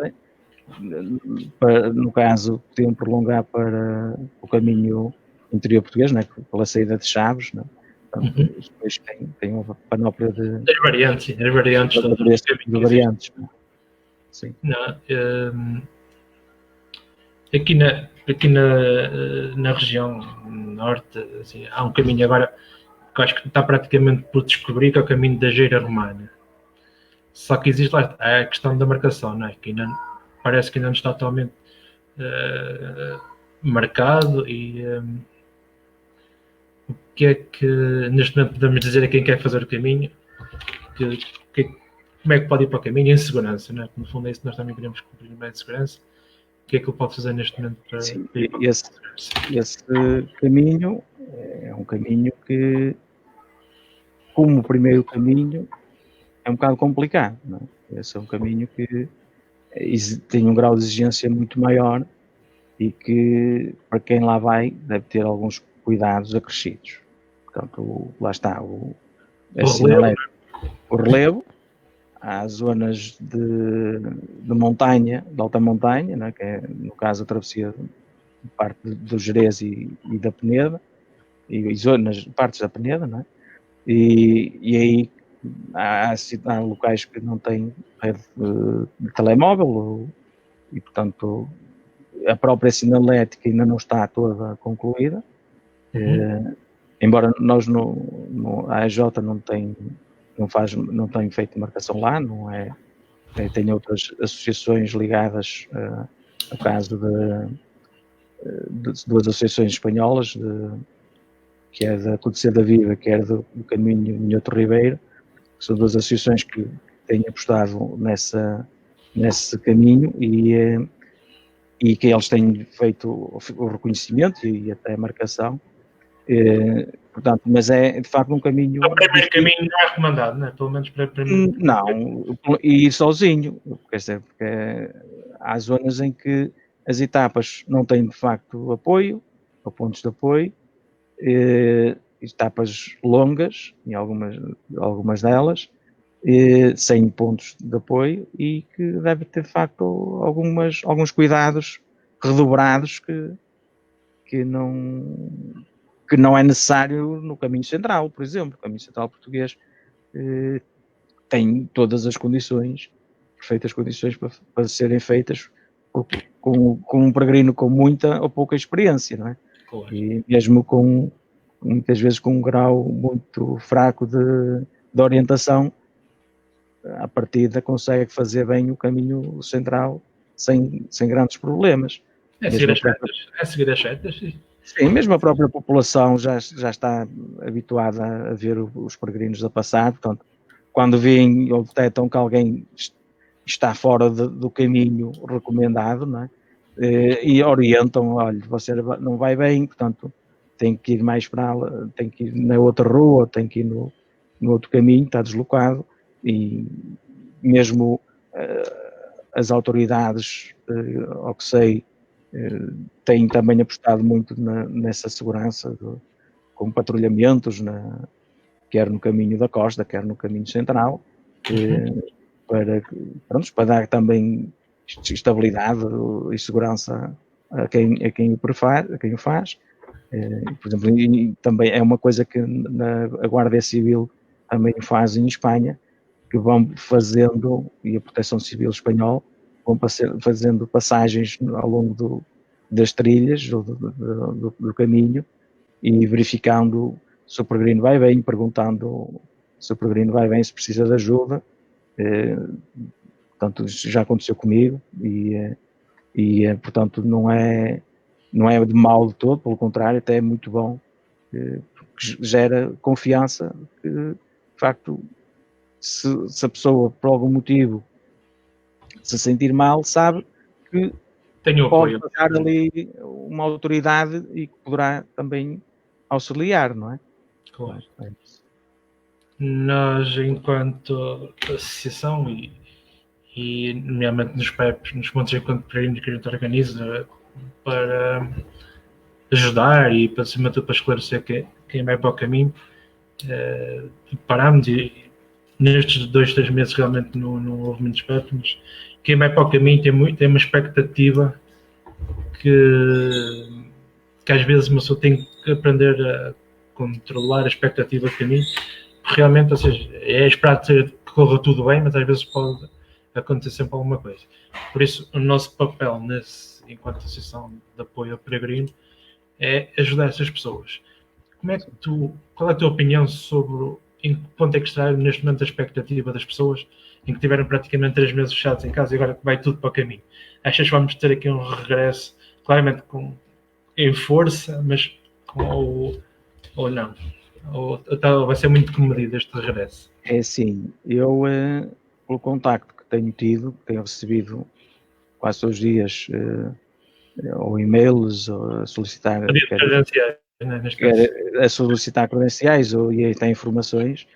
no caso, podiam prolongar para o caminho interior português, né, pela saída de Chaves, né? Portanto, depois tem uma panóplia de as variantes de variantes. Né? Sim. Não, aqui na região norte, assim, há um caminho agora que eu acho que está praticamente por descobrir, que é o caminho da Geira Romana. Só que existe lá a questão da marcação, não é? Que ainda, parece que ainda não está totalmente marcado. E o que é que neste momento podemos dizer a quem quer fazer o caminho? Como é que pode ir para o caminho em segurança, não é? No fundo é isso que nós também queremos cumprir, bem de segurança. O que é que ele pode fazer neste momento para Sim, ir para esse caminho é um caminho que, como o primeiro caminho, é um bocado complicado. Não é? Esse é um caminho que tem um grau de exigência muito maior e que, para quem lá vai, deve ter alguns cuidados acrescidos. Portanto, lá está o relevo. Há zonas de montanha, de alta montanha, né, que é, no caso, a travessia de parte do Gerês e da Peneda, e zonas, partes da Peneda, né, e aí há locais que não têm rede de telemóvel, e, portanto, a própria sinalética ainda não está toda concluída, embora nós a AJ não tem feito marcação lá, não é? Tem outras associações ligadas, no caso de duas associações espanholas, que é da Concecia da Viva, que é do Caminho Minhoto Ribeiro, que são duas associações que têm apostado nesse caminho e que eles têm feito o reconhecimento e até a marcação. Portanto, mas é de facto um caminho. O primeiro caminho não é recomendado, não é? Pelo menos para mim. Não, e ir sozinho, porque há zonas em que as etapas não têm de facto apoio, ou pontos de apoio, etapas longas, em algumas delas, sem pontos de apoio, e que deve ter de facto alguns cuidados redobrados que não é necessário no caminho central, por exemplo. O caminho central português tem todas as condições, perfeitas condições para serem feitas com um peregrino com muita ou pouca experiência, não é? Claro. E mesmo muitas vezes com um grau muito fraco de orientação, à partida consegue fazer bem o caminho central sem grandes problemas. É seguir as setas, sim. Sim, mesmo a própria população já está habituada a ver os peregrinos a passar, portanto, quando veem ou detectam que alguém está fora do caminho recomendado, não é? E orientam, olha, você não vai bem, portanto, tem que ir mais para lá, tem que ir na outra rua, tem que ir no outro caminho, está deslocado, e mesmo as autoridades, ao que sei, têm também apostado muito nessa segurança, com patrulhamentos, quer no caminho da costa, quer no caminho central, para dar também estabilidade e segurança a quem o faz. Por exemplo, também é uma coisa que a Guarda Civil também faz em Espanha, que vão fazendo, e a Proteção Civil Espanhola, vão fazendo passagens ao longo das trilhas do caminho e verificando se o peregrino vai bem, perguntando se o peregrino vai bem, se precisa de ajuda. Portanto, isso já aconteceu comigo e portanto, não é de mal de todo, pelo contrário, até é muito bom, porque gera confiança que, de facto, se a pessoa, por algum motivo, se sentir mal, sabe que Tenho pode apoio. passar ali uma autoridade e que poderá também auxiliar, não é? Claro. É isso. Nós, enquanto associação e nomeadamente nos PEPs, nos pontos de encontro peregrinos que a gente organiza para ajudar e para cima de tudo para esclarecer quem vai para o caminho, parámos e nestes 2-3 meses realmente não houve muitos PEPs, mas quem vai para o caminho tem uma expectativa que às vezes uma pessoa tem que aprender a controlar a expectativa do caminho, realmente, ou seja, é esperado que corra tudo bem, mas às vezes pode acontecer sempre alguma coisa. Por isso, o nosso papel enquanto associação de apoio ao peregrino é ajudar essas pessoas. Qual é a tua opinião sobre em que ponto é que está neste momento a expectativa das pessoas em que tiveram praticamente 3 meses fechados em casa e agora vai tudo para o caminho? Achas que vamos ter aqui um regresso, claramente em força, mas ou não? Ou vai ser muito comedido este regresso? É assim, eu, pelo contacto que tenho tido, que tenho recebido quase todos os dias, ou e-mails, ou a solicitar, a solicitar credenciais ou e até informações,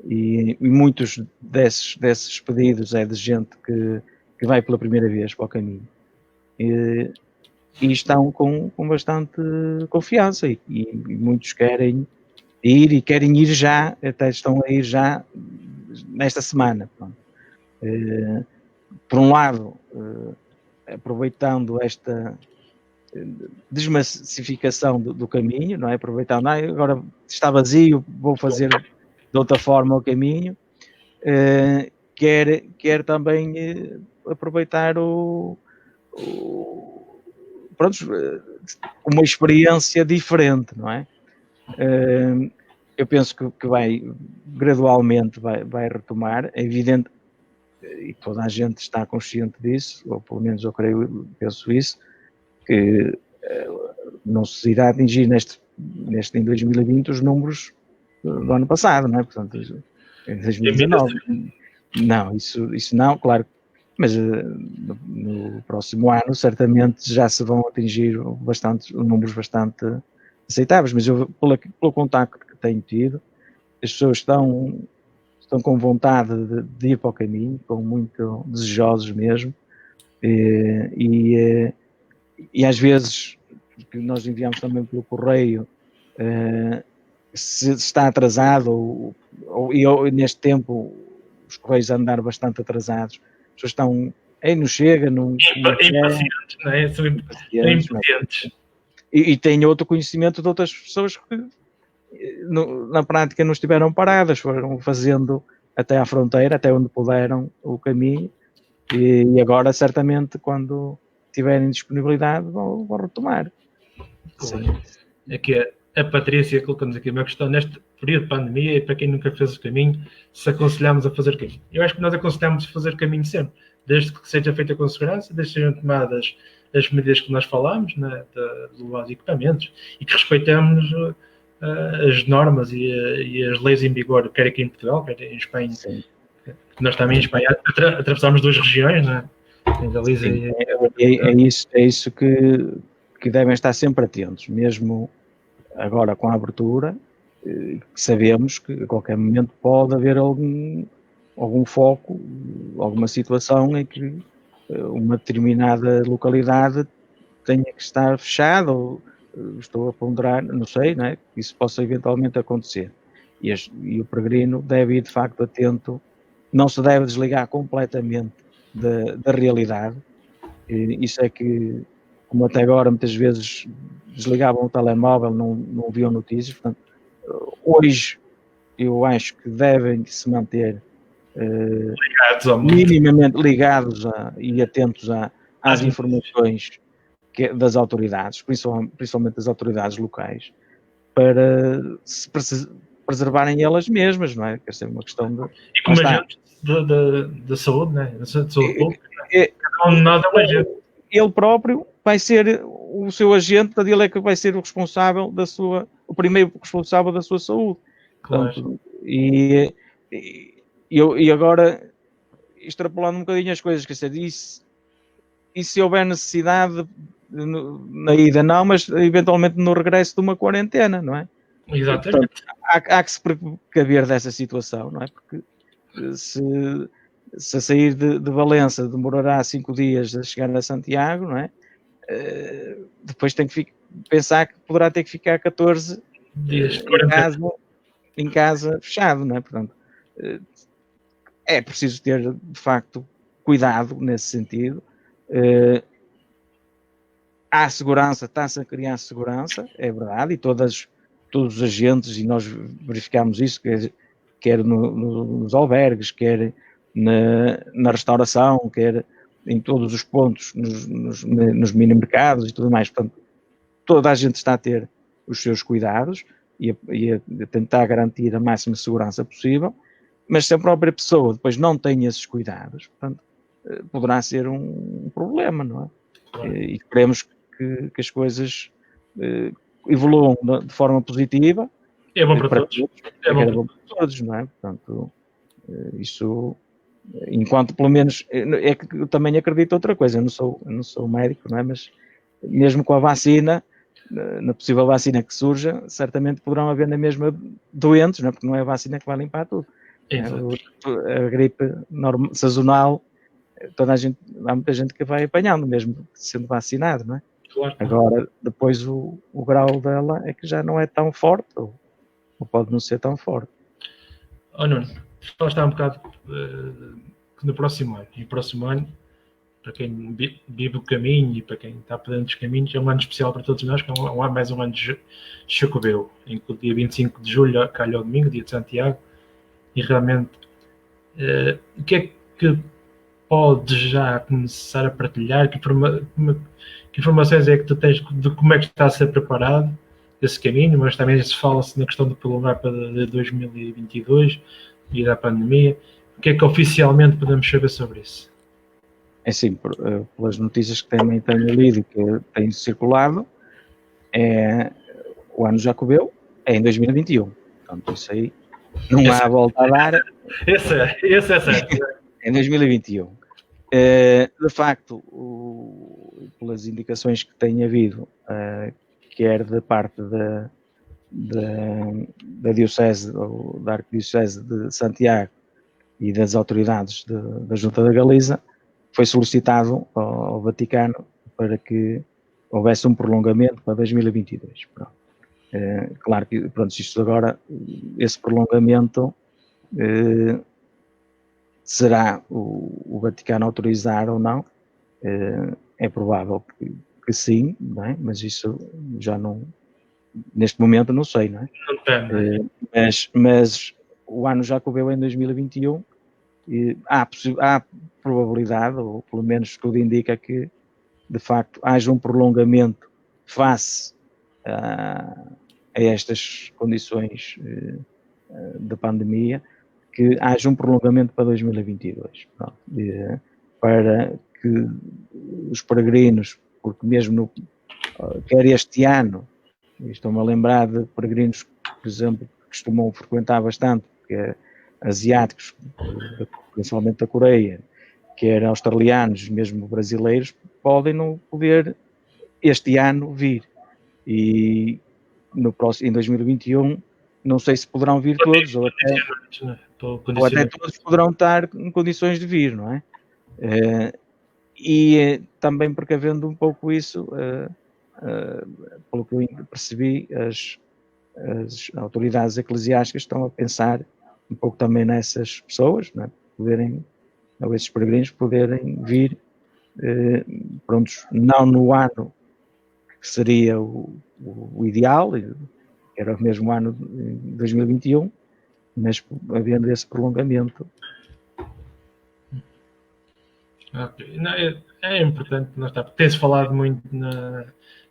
e muitos desses pedidos é de gente que vai pela primeira vez para o caminho. E estão com bastante confiança e muitos querem ir já, até estão a ir já nesta semana. Por um lado, aproveitando esta desmassificação do caminho, não é? Aproveitando, agora está vazio, vou fazer de outra forma o caminho. Quer também aproveitar uma experiência diferente, não é? Eu penso que vai gradualmente vai retomar. É evidente, e toda a gente está consciente disso, ou pelo menos eu penso isso, que não se irá atingir neste em 2020 os números do ano passado, não é? Portanto, em 2019. Não, isso não, claro. Mas no próximo ano certamente já se vão atingir números bastante aceitáveis. Mas eu, pelo contacto que tenho tido, as pessoas estão com vontade de ir para o caminho, estão muito desejosos mesmo. E às vezes, que nós enviamos também pelo correio, se está atrasado, ou neste tempo os correios andar bastante atrasados, as pessoas estão, não chega, não impacientes, não é? São impotentes. E tem outro conhecimento de outras pessoas que na prática não estiveram paradas, foram fazendo até à fronteira, até onde puderam o caminho, e agora certamente quando tiverem disponibilidade vão retomar. Claro. Aqui a Patrícia colocou-nos aqui uma questão: neste período de pandemia, e para quem nunca fez o caminho, se aconselhamos a fazer caminho. Eu acho que nós aconselhamos a fazer caminho sempre, desde que seja feita com segurança, desde que sejam tomadas as medidas que nós falámos, né, dos equipamentos, e que respeitemos as normas e as leis em vigor, quer aqui em Portugal, quer em Espanha. Sim. Nós também em Espanha atravessamos 2 regiões, não é? É isso que devem estar sempre atentos, mesmo agora com a abertura, sabemos que a qualquer momento pode haver algum foco, alguma situação em que uma determinada localidade tenha que estar fechada, ou estou a ponderar, não sei, não é? Que isso possa eventualmente acontecer. E o peregrino deve ir de facto atento, não se deve desligar completamente da realidade. Isso é que, como até agora muitas vezes desligavam o telemóvel, não viam notícias. Portanto, hoje eu acho que devem se manter minimamente ligados e atentos às informações das autoridades, principalmente das autoridades locais, para se preservarem elas mesmas, não é? Quer ser uma questão de... E como agentes da saúde, né? Da saúde pública, nada é um agente. Ele próprio vai ser o seu agente, ele é que vai ser o responsável o primeiro responsável da sua saúde. Claro. Portanto, e agora, extrapolando um bocadinho as coisas, quer dizer, e se houver necessidade, na ida não, mas eventualmente no regresso de uma quarentena, não é? Exatamente. Portanto, há que se precaver dessa situação, não é? Porque se a sair de Valença demorará 5 dias a chegar a Santiago, não é? Depois tem que pensar que poderá ter que ficar 14 dias em casa fechado, não é? Portanto, é preciso ter, de facto, cuidado nesse sentido. Há segurança, está-se a criar segurança, é verdade, e todos os agentes, e nós verificamos isso, quer nos albergues, quer na restauração, quer em todos os pontos, nos mini-mercados e tudo mais. Portanto, toda a gente está a ter os seus cuidados e a tentar garantir a máxima segurança possível, mas se a própria pessoa depois não tem esses cuidados, portanto, poderá ser um problema, não é? Claro. E queremos que as coisas evoluam de forma positiva. É bom para todos. É bom para todos, não é? Portanto, isso, enquanto pelo menos, é que eu também acredito outra coisa, eu não sou médico, não é? Mas mesmo com a vacina, na possível vacina que surja, certamente poderão haver na mesma doentes, não é? Porque não é a vacina que vai limpar tudo. A gripe sazonal, há muita gente que vai apanhando, mesmo sendo vacinado, não é? Claro. Agora, depois o grau dela é que já não é tão forte, ou pode não ser tão forte. Nuno, falaste há um bocado que no próximo ano, e o próximo ano, para quem vive o caminho e para quem está por dentro dos caminhos, é um ano especial para todos nós, que é mais um ano de Chacobeu, em que o dia 25 de julho calha ao domingo, dia de Santiago, e realmente, o que é que pode já começar a partilhar? Que informações é que tu tens de como é que está a ser preparado esse caminho? Mas também se fala-se na questão de prolongar para 2022 e da pandemia. O que é que oficialmente podemos saber sobre isso? É sim, pelas notícias que também tenho lido e que têm circulado, o ano Jacobeu é em 2021. Portanto, isso aí não há volta a dar. Esse é certo. É em 2021. De facto, pelas indicações que tem havido, quer da parte da Diocese, ou da Arquidiocese de Santiago e das autoridades da Junta da Galiza, foi solicitado ao Vaticano para que houvesse um prolongamento para 2022. Pronto. Claro que, pronto, isto agora, esse prolongamento será o Vaticano autorizar ou não, é provável que sim, não é? Mas isso já não, neste momento não sei, não é? Não tem. Mas o ano Jacobeu em 2021, há probabilidade, ou pelo menos tudo indica que, de facto, haja um prolongamento face a estas condições da pandemia, que haja um prolongamento para 2022, pronto, para que os peregrinos, porque mesmo quer este ano, estou-me a lembrar de peregrinos, por exemplo, que costumam frequentar bastante, que asiáticos, principalmente da Coreia, quer australianos, mesmo brasileiros, podem não poder este ano vir. E em 2021, não sei se poderão vir todos, ou até todos poderão estar em condições de vir, não é? E também precavendo um pouco isso, pelo que eu percebi, as autoridades eclesiásticas estão a pensar um pouco também nessas pessoas, não é? Ou esses peregrinos poderem vir, prontos, não no ano que seria o ideal, era o mesmo ano de 2021, mas havendo esse prolongamento. Okay. Não, é importante, tem-se falado muito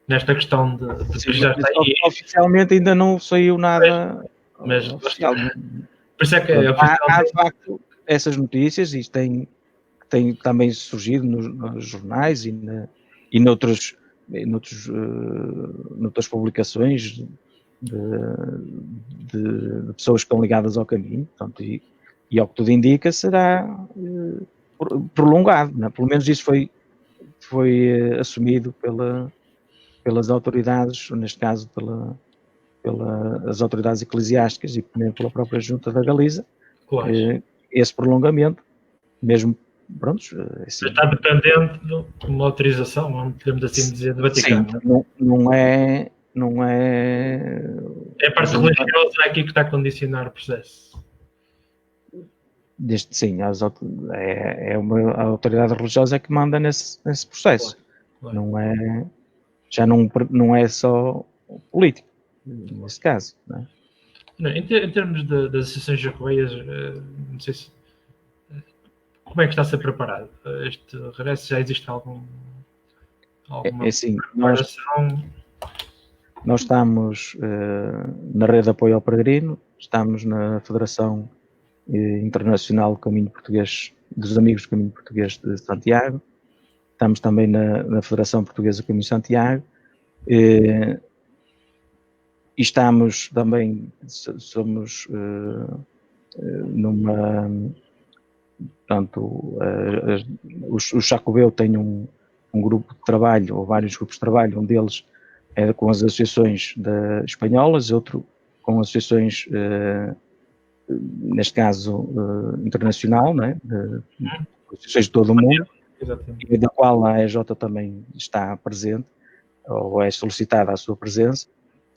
nesta questão de já está aí. Oficialmente ainda não saiu nada oficial. Por isso é que há de facto essas notícias, e tem também surgido nos jornais e noutras publicações de pessoas que estão ligadas ao caminho, portanto, e ao que tudo indica será prolongado, não é? Pelo menos isso foi foi assumido pelas autoridades, neste caso pelas autoridades eclesiásticas e também pela própria Junta da Galiza, Claro. esse prolongamento, mesmo, pronto, assim, está dependente de uma autorização, não podemos assim dizer, do Vaticano. Sim, não é a parte religiosa aqui que está a condicionar o processo. Sim, é a autoridade religiosa que manda nesse processo. Claro. Não é só político, nesse caso. Não é? Não, em termos das associações jacobeias, não sei se... Como é que está a ser preparado? Este regresso, já existe alguma assim, preparação? Nós estamos na rede de apoio ao peregrino, estamos na Federação Internacional do Caminho Português, dos Amigos do Caminho Português de Santiago, estamos também na Federação Portuguesa do Caminho de Santiago, e estamos também, somos portanto, o Xacobeu tem um grupo de trabalho, ou vários grupos de trabalho, um deles é com as associações espanholas, outro com associações, neste caso, internacional, né? Associações de todo o mundo, e da qual a EJ também está presente, ou é solicitada a sua presença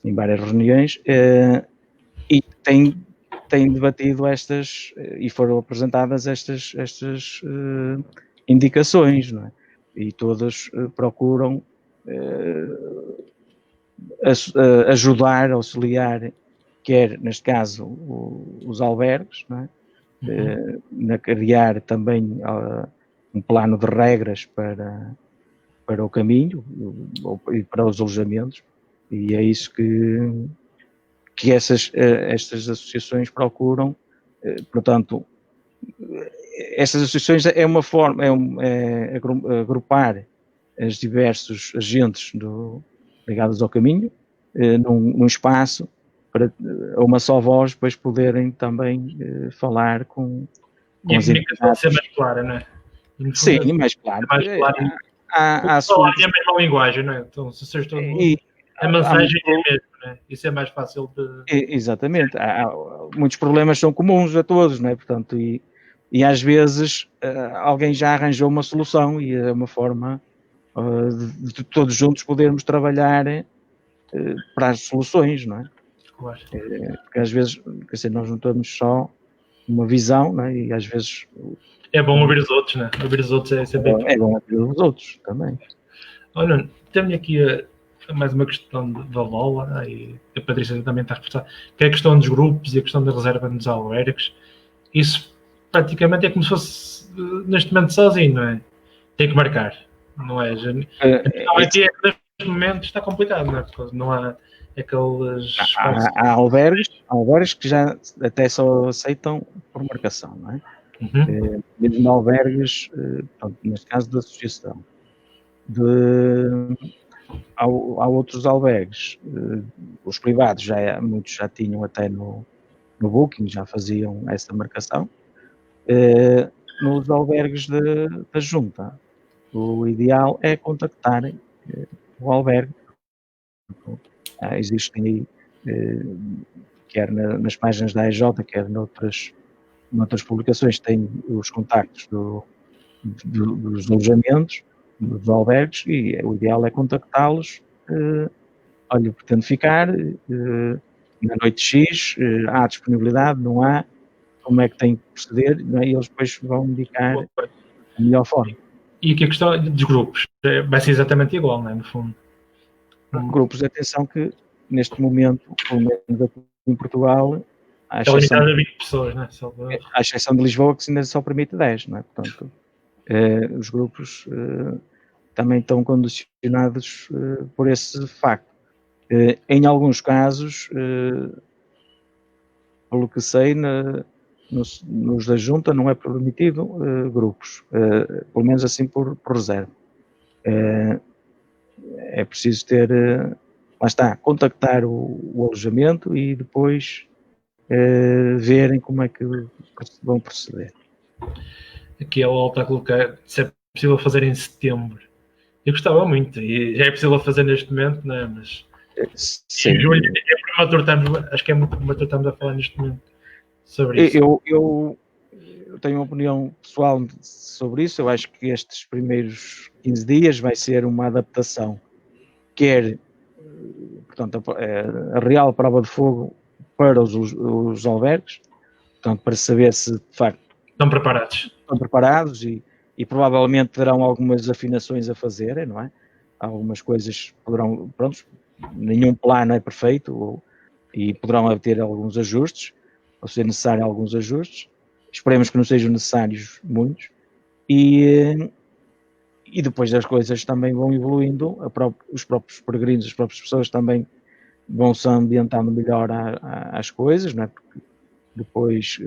em várias reuniões, e tem debatido e foram apresentadas estas indicações, não é? E todas procuram ajudar, auxiliar, quer neste caso os albergues, não é? Na criar também um plano de regras para o caminho e para os alojamentos, e é isso que estas associações procuram. Portanto, estas associações é uma forma, é agrupar os diversos agentes ligados ao caminho num espaço para uma só voz depois poderem também falar com e a comunicação ser mais clara, não é? Sim, mais claro. Mais claro. Há falar a mesma linguagem, não é? Então, se vocês estão a mensagem é mesmo, né? Isso é mais fácil de... Exatamente. Muitos problemas são comuns a todos, não é? Portanto, e às vezes alguém já arranjou uma solução e é uma forma de todos juntos podermos trabalhar para as soluções, não é? Claro. Porque às vezes, quer dizer, nós não temos só uma visão, não é? E às vezes... É bom ouvir os outros, né? Ouvir os outros é sempre É bom ouvir os outros também. Olha, tenho aqui mais uma questão da Lola, e a Patrícia também está a reforçar, que é a questão dos grupos e a questão da reserva nos albergues. Isso praticamente é como se fosse neste momento sozinho, não é? Tem que marcar, não é? Aqui neste momento está complicado, não é? Porque não há aqueles... Há albergues que já até só aceitam por marcação, não é? Mesmo albergues, portanto, neste caso da associação. Há outros albergues, os privados, muitos já tinham até no Booking, já faziam essa marcação. Nos albergues da Junta, o ideal é contactarem o albergue. Existem aí, quer nas páginas da AEJ, quer noutras publicações, tem os contactos dos alojamentos, dos albergues, e o ideal é contactá-los. Olha, pretendo ficar na noite X, há disponibilidade, não há, como é que tem que proceder, não é? E eles depois vão indicar a melhor forma. E aqui a questão dos grupos, vai ser exatamente igual, não é? No fundo. Grupos, atenção que neste momento, pelo menos aqui em Portugal, é limitado a 20 pessoas, não é? À exceção de Lisboa, que ainda só permite 10, não é? Portanto, os grupos também estão condicionados por esse facto. Em alguns casos, pelo que sei, nos da Junta não é permitido grupos, pelo menos assim por reserva. É preciso ter, lá está, contactar o alojamento e depois verem como é que vão proceder. Aqui a Lola está a colocar, se é possível fazer em setembro. Eu gostava muito, e já é possível fazer neste momento, não é? Mas Sim. em julho é prematuro, acho que é muito prematuro estamos a falar neste momento sobre isso. Eu tenho uma opinião pessoal sobre isso. Eu acho que estes primeiros 15 dias vai ser uma adaptação, quer, portanto, a real prova de fogo para os albergues, portanto, para saber se de facto Estão preparados. estão preparados e provavelmente terão algumas afinações a fazer, não é? Algumas coisas poderão, pronto, nenhum plano é perfeito e poderão ter alguns ajustes, ou ser necessário alguns ajustes. Esperemos que não sejam necessários muitos. E depois as coisas também vão evoluindo, os próprios peregrinos, as próprias pessoas também vão se ambientando melhor às coisas, não é? Porque depois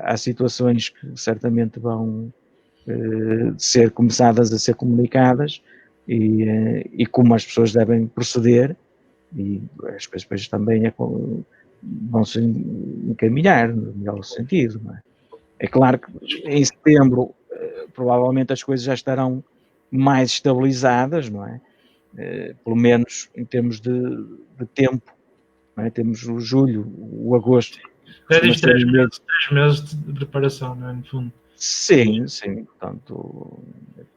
há situações que certamente vão ser começadas a ser comunicadas e como as pessoas devem proceder, e as coisas depois também vão se encaminhar no melhor sentido, não é? É claro que em setembro provavelmente as coisas já estarão mais estabilizadas, não é? Pelo menos em termos de tempo, não é? Temos o julho, o agosto, Já costuma diz ser um mês. 3 meses de preparação, não é? No fundo. Sim, portanto,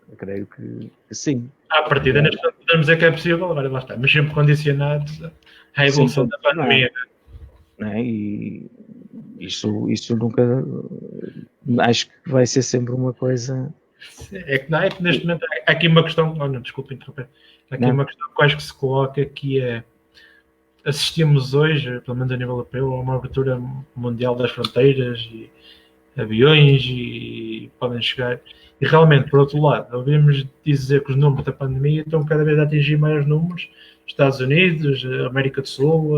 eu creio que sim. À partida, neste momento, podemos dizer que é possível, agora lá está, mas sempre condicionados à evolução da pandemia. Não é? E isso nunca, acho que vai ser sempre uma coisa. É que neste momento há aqui uma questão, não, desculpa interromper, há aqui uma questão que eu acho que se coloca, que é, assistimos hoje, pelo menos a nível europeu, a uma abertura mundial das fronteiras e aviões e podem chegar. E realmente, por outro lado, ouvimos dizer que os números da pandemia estão cada vez a atingir maiores números, Estados Unidos, América do Sul,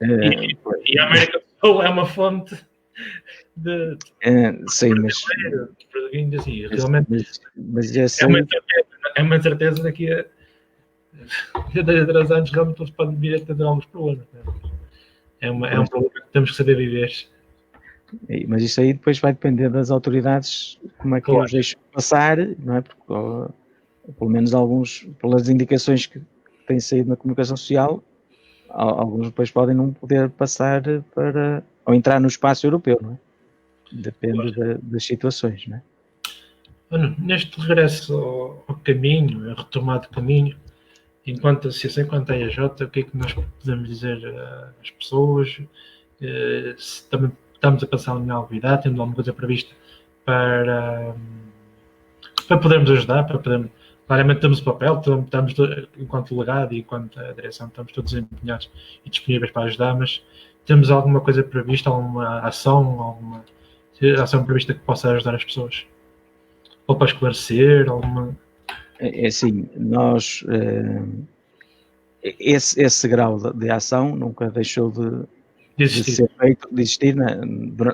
e a América do Sul é uma fonte de sim, mas assim, realmente é uma incerteza daqui a 3 anos, realmente eles podem vir a ter alguns problemas. É um problema que temos que saber viver. Mas isso aí depois vai depender das autoridades, como é que os deixam passar, não é? Porque, pelo menos pelas indicações que têm saído na comunicação social, alguns depois podem não poder passar ou entrar no espaço europeu, não é? Depende das situações, não é? Neste regresso ao caminho, a retomada do caminho, enquanto associação, enquanto EAJ, o que é que nós podemos dizer às pessoas? Se também estamos a passar uma novidade, temos alguma coisa prevista para podermos ajudar, claramente temos o papel, estamos enquanto delegado e enquanto a direção, estamos todos empenhados e disponíveis para ajudar, mas temos alguma coisa prevista, alguma ação prevista que possa ajudar as pessoas? Ou para esclarecer, alguma... É assim, nós, esse grau de ação nunca deixou de ser feito, de existir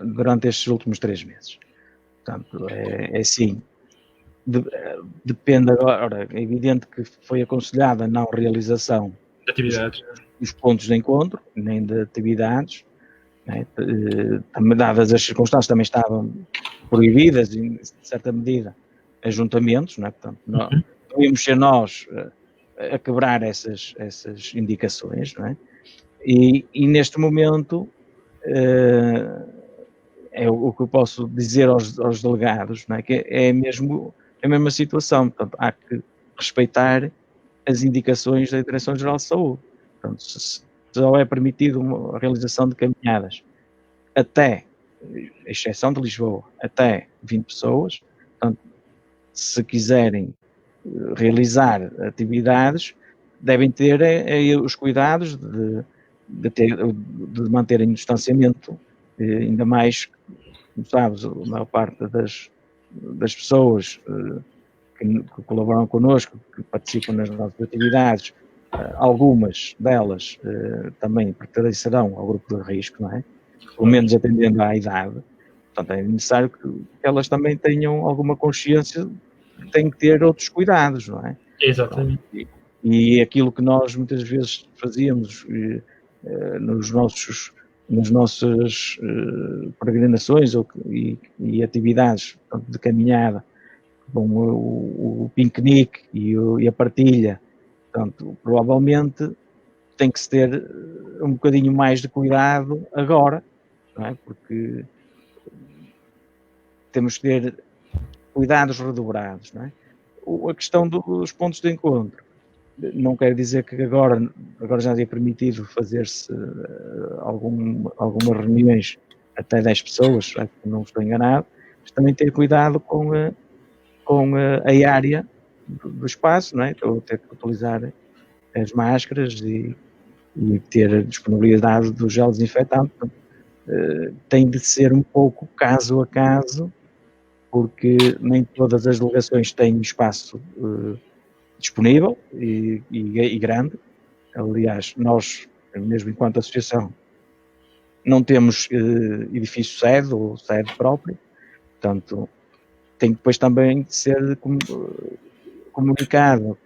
durante estes últimos 3 meses. Portanto, é assim, depende agora, é evidente que foi aconselhada a não realização de atividades, dos pontos de encontro, nem de atividades, né? Dadas as circunstâncias, também estavam proibidas, em certa medida, ajuntamentos, não é? Portanto, não íamos ser nós a quebrar essas indicações, não é? E neste momento, é o que eu posso dizer aos delegados, não é? Que é mesmo a mesma situação, portanto, há que respeitar as indicações da Direção-Geral de Saúde. Portanto, se só é permitido a realização de caminhadas até, exceção de Lisboa, até 20 pessoas, portanto, se quiserem realizar atividades, devem ter os cuidados de manterem o distanciamento, ainda mais, como sabes, a maior parte das pessoas que colaboram connosco, que participam nas nossas atividades, algumas delas também pertencerão ao grupo de risco, não é? Pelo menos atendendo à idade. Portanto, é necessário que elas também tenham alguma consciência que têm que ter outros cuidados, não é? Exatamente. E aquilo que nós muitas vezes fazíamos nas nossas peregrinações e atividades de caminhada, bom, o piquenique e a partilha, portanto, provavelmente tem que se ter um bocadinho mais de cuidado agora, não é? Porque temos que ter cuidados redobrados, não é? A questão dos pontos de encontro não quer dizer que agora já é permitido fazer-se algumas reuniões até 10 pessoas, acho que não estou enganado, mas também ter cuidado com a área do espaço, não é? Estou a ter que utilizar as máscaras e ter a disponibilidade do gel desinfetante. Tem de ser um pouco caso a caso, porque nem todas as delegações têm espaço disponível e grande. Aliás, nós, mesmo enquanto associação, não temos edifício sede ou sede própria, portanto, tem depois também de ser comunicado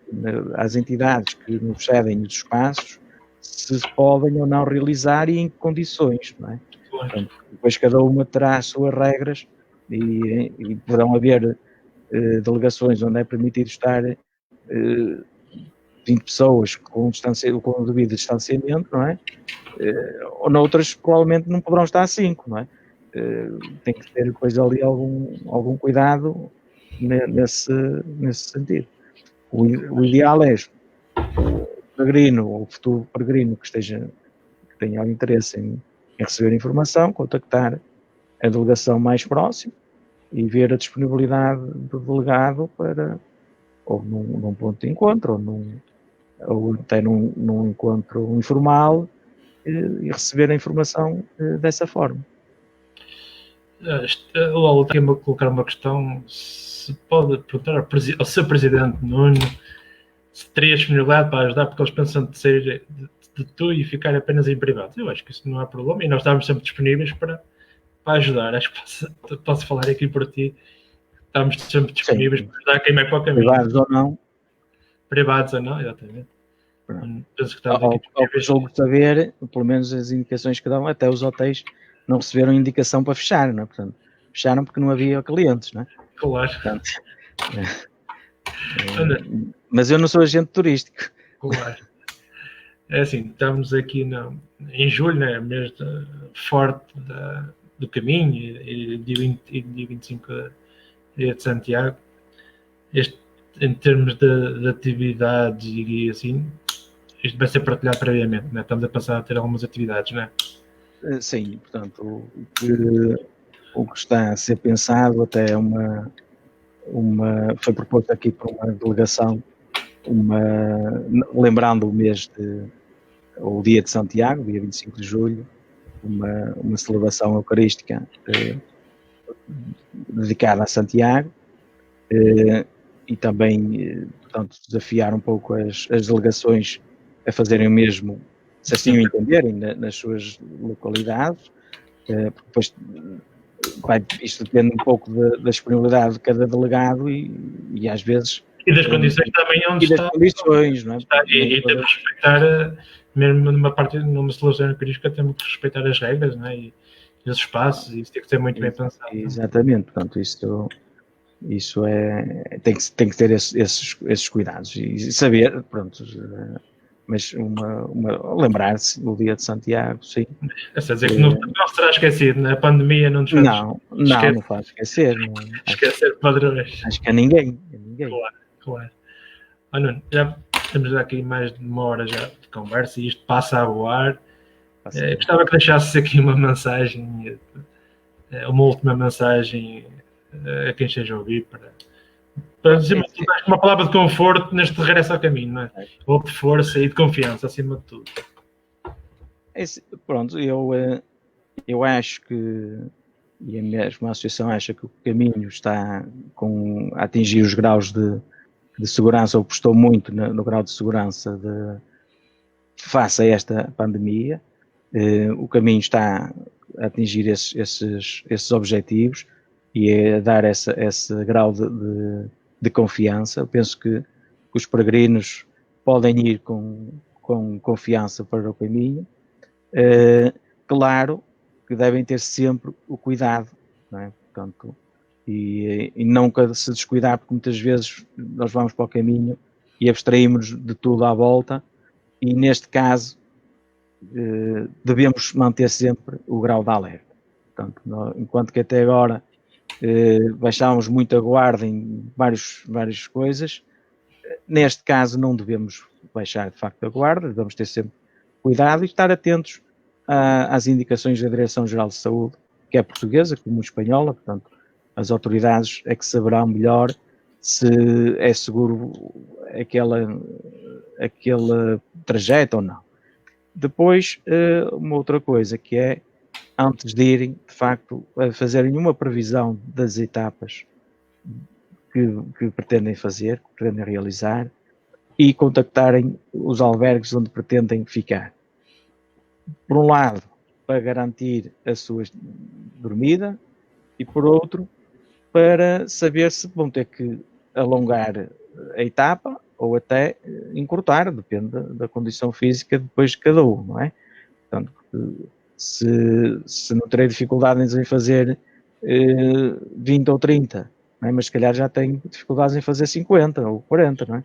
às entidades que nos cedem os espaços se podem ou não realizar e em que condições, não é? Portanto, depois cada uma terá as suas regras e poderão haver delegações onde é permitido estar 20 pessoas com o devido distanciamento, não é? Ou noutras provavelmente não poderão estar 5, não é? Tem que ter depois ali algum cuidado nesse sentido. O ideal é o peregrino, ou o futuro peregrino que tenha interesse em receber informação, contactar a delegação mais próxima e ver a disponibilidade do delegado para, ou num ponto de encontro, ou até num encontro informal, e receber a informação dessa forma. Logo, tenho-me a colocar uma questão: se pode perguntar ao seu presidente Nuno se teria disponibilidade para ajudar, porque eles pensam de sair de tu e ficar apenas em privado. Eu acho que isso não há problema e nós estamos sempre disponíveis para ajudar. Acho que posso falar aqui por ti. Estamos sempre disponíveis para ajudar quem vai para o caminho. Privados ou não. Privados ou não, exatamente. Penso que estamos aqui ao que julgo saber, pelo menos as indicações que dão, até os hotéis não receberam indicação para fechar, não é? Portanto, fecharam porque não havia clientes, não é? Claro. Portanto, mas eu não sou agente turístico. Claro. É assim, estamos aqui em julho, né, mês forte do caminho, e dia 25 dia de Santiago. Em termos de atividades e assim, isto vai ser partilhado previamente, né? Estamos a passar a ter algumas atividades, não é? Sim, portanto, o que está a ser pensado até foi proposto aqui por uma delegação, lembrando o dia de Santiago, dia 25 de julho, uma celebração eucarística dedicada a Santiago, e também, portanto, desafiar um pouco as delegações a fazerem o mesmo, se assim o entenderem, nas suas localidades, porque depois isto depende um pouco da disponibilidade de cada delegado e às vezes... E das condições também onde está. E das condições, não é? E temos que respeitar, mesmo numa celebração eucarística, temos que respeitar as regras, não é? E os espaços, e isso tem que ser muito bem pensado. Exatamente, portanto, isso tem que ter esses cuidados e saber, pronto, mas lembrar-se do dia de Santiago, sim. É só dizer que não será esquecido, né? A pandemia não nos faz não faz esquecer. Esquecer padrões. Acho que a ninguém. Claro. Nuno, já temos aqui mais de uma hora já de conversa e isto passa a voar. Gostava que deixasses aqui uma mensagem, uma última mensagem a quem esteja a ouvir para dizer uma palavra de conforto neste regresso ao caminho, não é? Ou de força e de confiança, acima de tudo. Pronto, eu acho que, e a mesma associação acha que o caminho está a atingir os graus de segurança, ou postou muito no grau de segurança face a esta pandemia. O caminho está a atingir esses objetivos e a dar esse grau de confiança. Eu penso que os peregrinos podem ir com confiança para o caminho. Claro que devem ter sempre o cuidado, não é? Portanto, e nunca se descuidar, porque muitas vezes nós vamos para o caminho e abstraímos de tudo à volta, e neste caso devemos manter sempre o grau de alerta. Portanto, enquanto que até agora baixávamos muito a guarda em várias coisas, neste caso não devemos baixar de facto a guarda, devemos ter sempre cuidado e estar atentos às indicações da Direção-Geral de Saúde, que é portuguesa como espanhola, portanto as autoridades é que saberão melhor se é seguro aquele trajeto ou não. Depois, uma outra coisa que é, antes de irem, de facto, a fazerem uma previsão das etapas que pretendem fazer, que pretendem realizar, e contactarem os albergues onde pretendem ficar. Por um lado, para garantir a sua dormida, e por outro, para saber se vão ter que alongar a etapa ou até encurtar, depende da condição física depois de cada um, não é? Portanto, se não terei dificuldades em fazer 20 ou 30, não é? Mas se calhar já tenho dificuldades em fazer 50 ou 40, não é?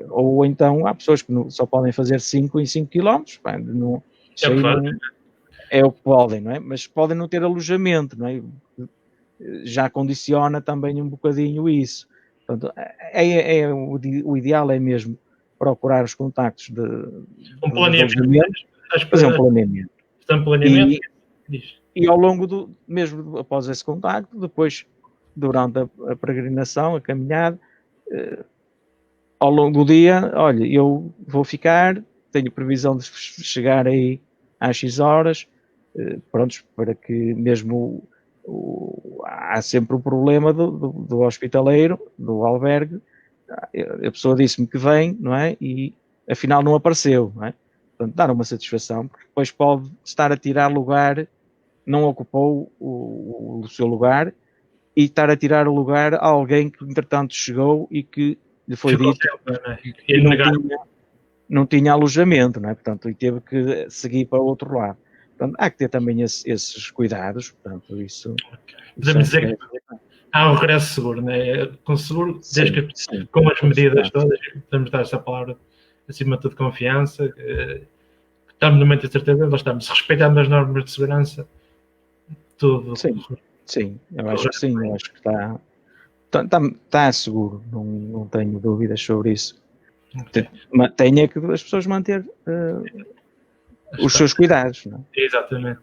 Ou então há pessoas que só podem fazer 5 em 5 km, não, é o que podem, não é? Mas podem não ter alojamento, não é? Já condiciona também um bocadinho isso. Portanto, o ideal é mesmo procurar os contactos de planeamento. Fazer um planeamento. E ao longo mesmo após esse contacto, depois, durante a peregrinação, a caminhada, ao longo do dia, olha, eu vou ficar, tenho previsão de chegar aí às X horas, prontos, para que mesmo há sempre o problema do hospitaleiro, do albergue, a pessoa disse-me que vem, não é? E afinal não apareceu, não é? Portanto, dar uma satisfação, porque depois pode estar a tirar lugar, não ocupou o seu lugar, e estar a tirar o lugar a alguém que entretanto chegou e que lhe foi dito que não tinha alojamento, não é? Portanto, e teve que seguir para o outro lado. Portanto, há que ter também esses cuidados, portanto, isso... Podemos dizer que há um regresso seguro, né? Com seguro, desde que com as medidas todas, podemos dar essa palavra acima de tudo confiança, que estamos no momento de certeza, nós estamos respeitando as normas de segurança, tudo. Sim, eu acho que sim, eu acho que está seguro, não tenho dúvidas sobre isso. Okay. Tenho que as pessoas manter os seus cuidados. Não é? Exatamente.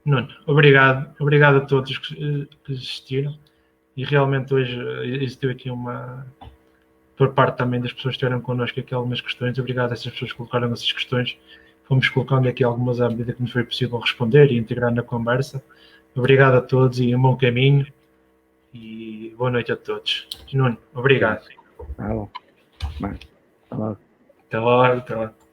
Nuno, obrigado a todos que assistiram, e realmente hoje existiu aqui por parte também das pessoas que estiveram connosco aqui algumas questões. Obrigado a essas pessoas que colocaram essas questões, fomos colocando aqui algumas à medida que nos foi possível responder e integrar na conversa. Obrigado a todos e um bom caminho e boa noite a todos. Nuno, obrigado. Tá bom. Até logo. Até logo.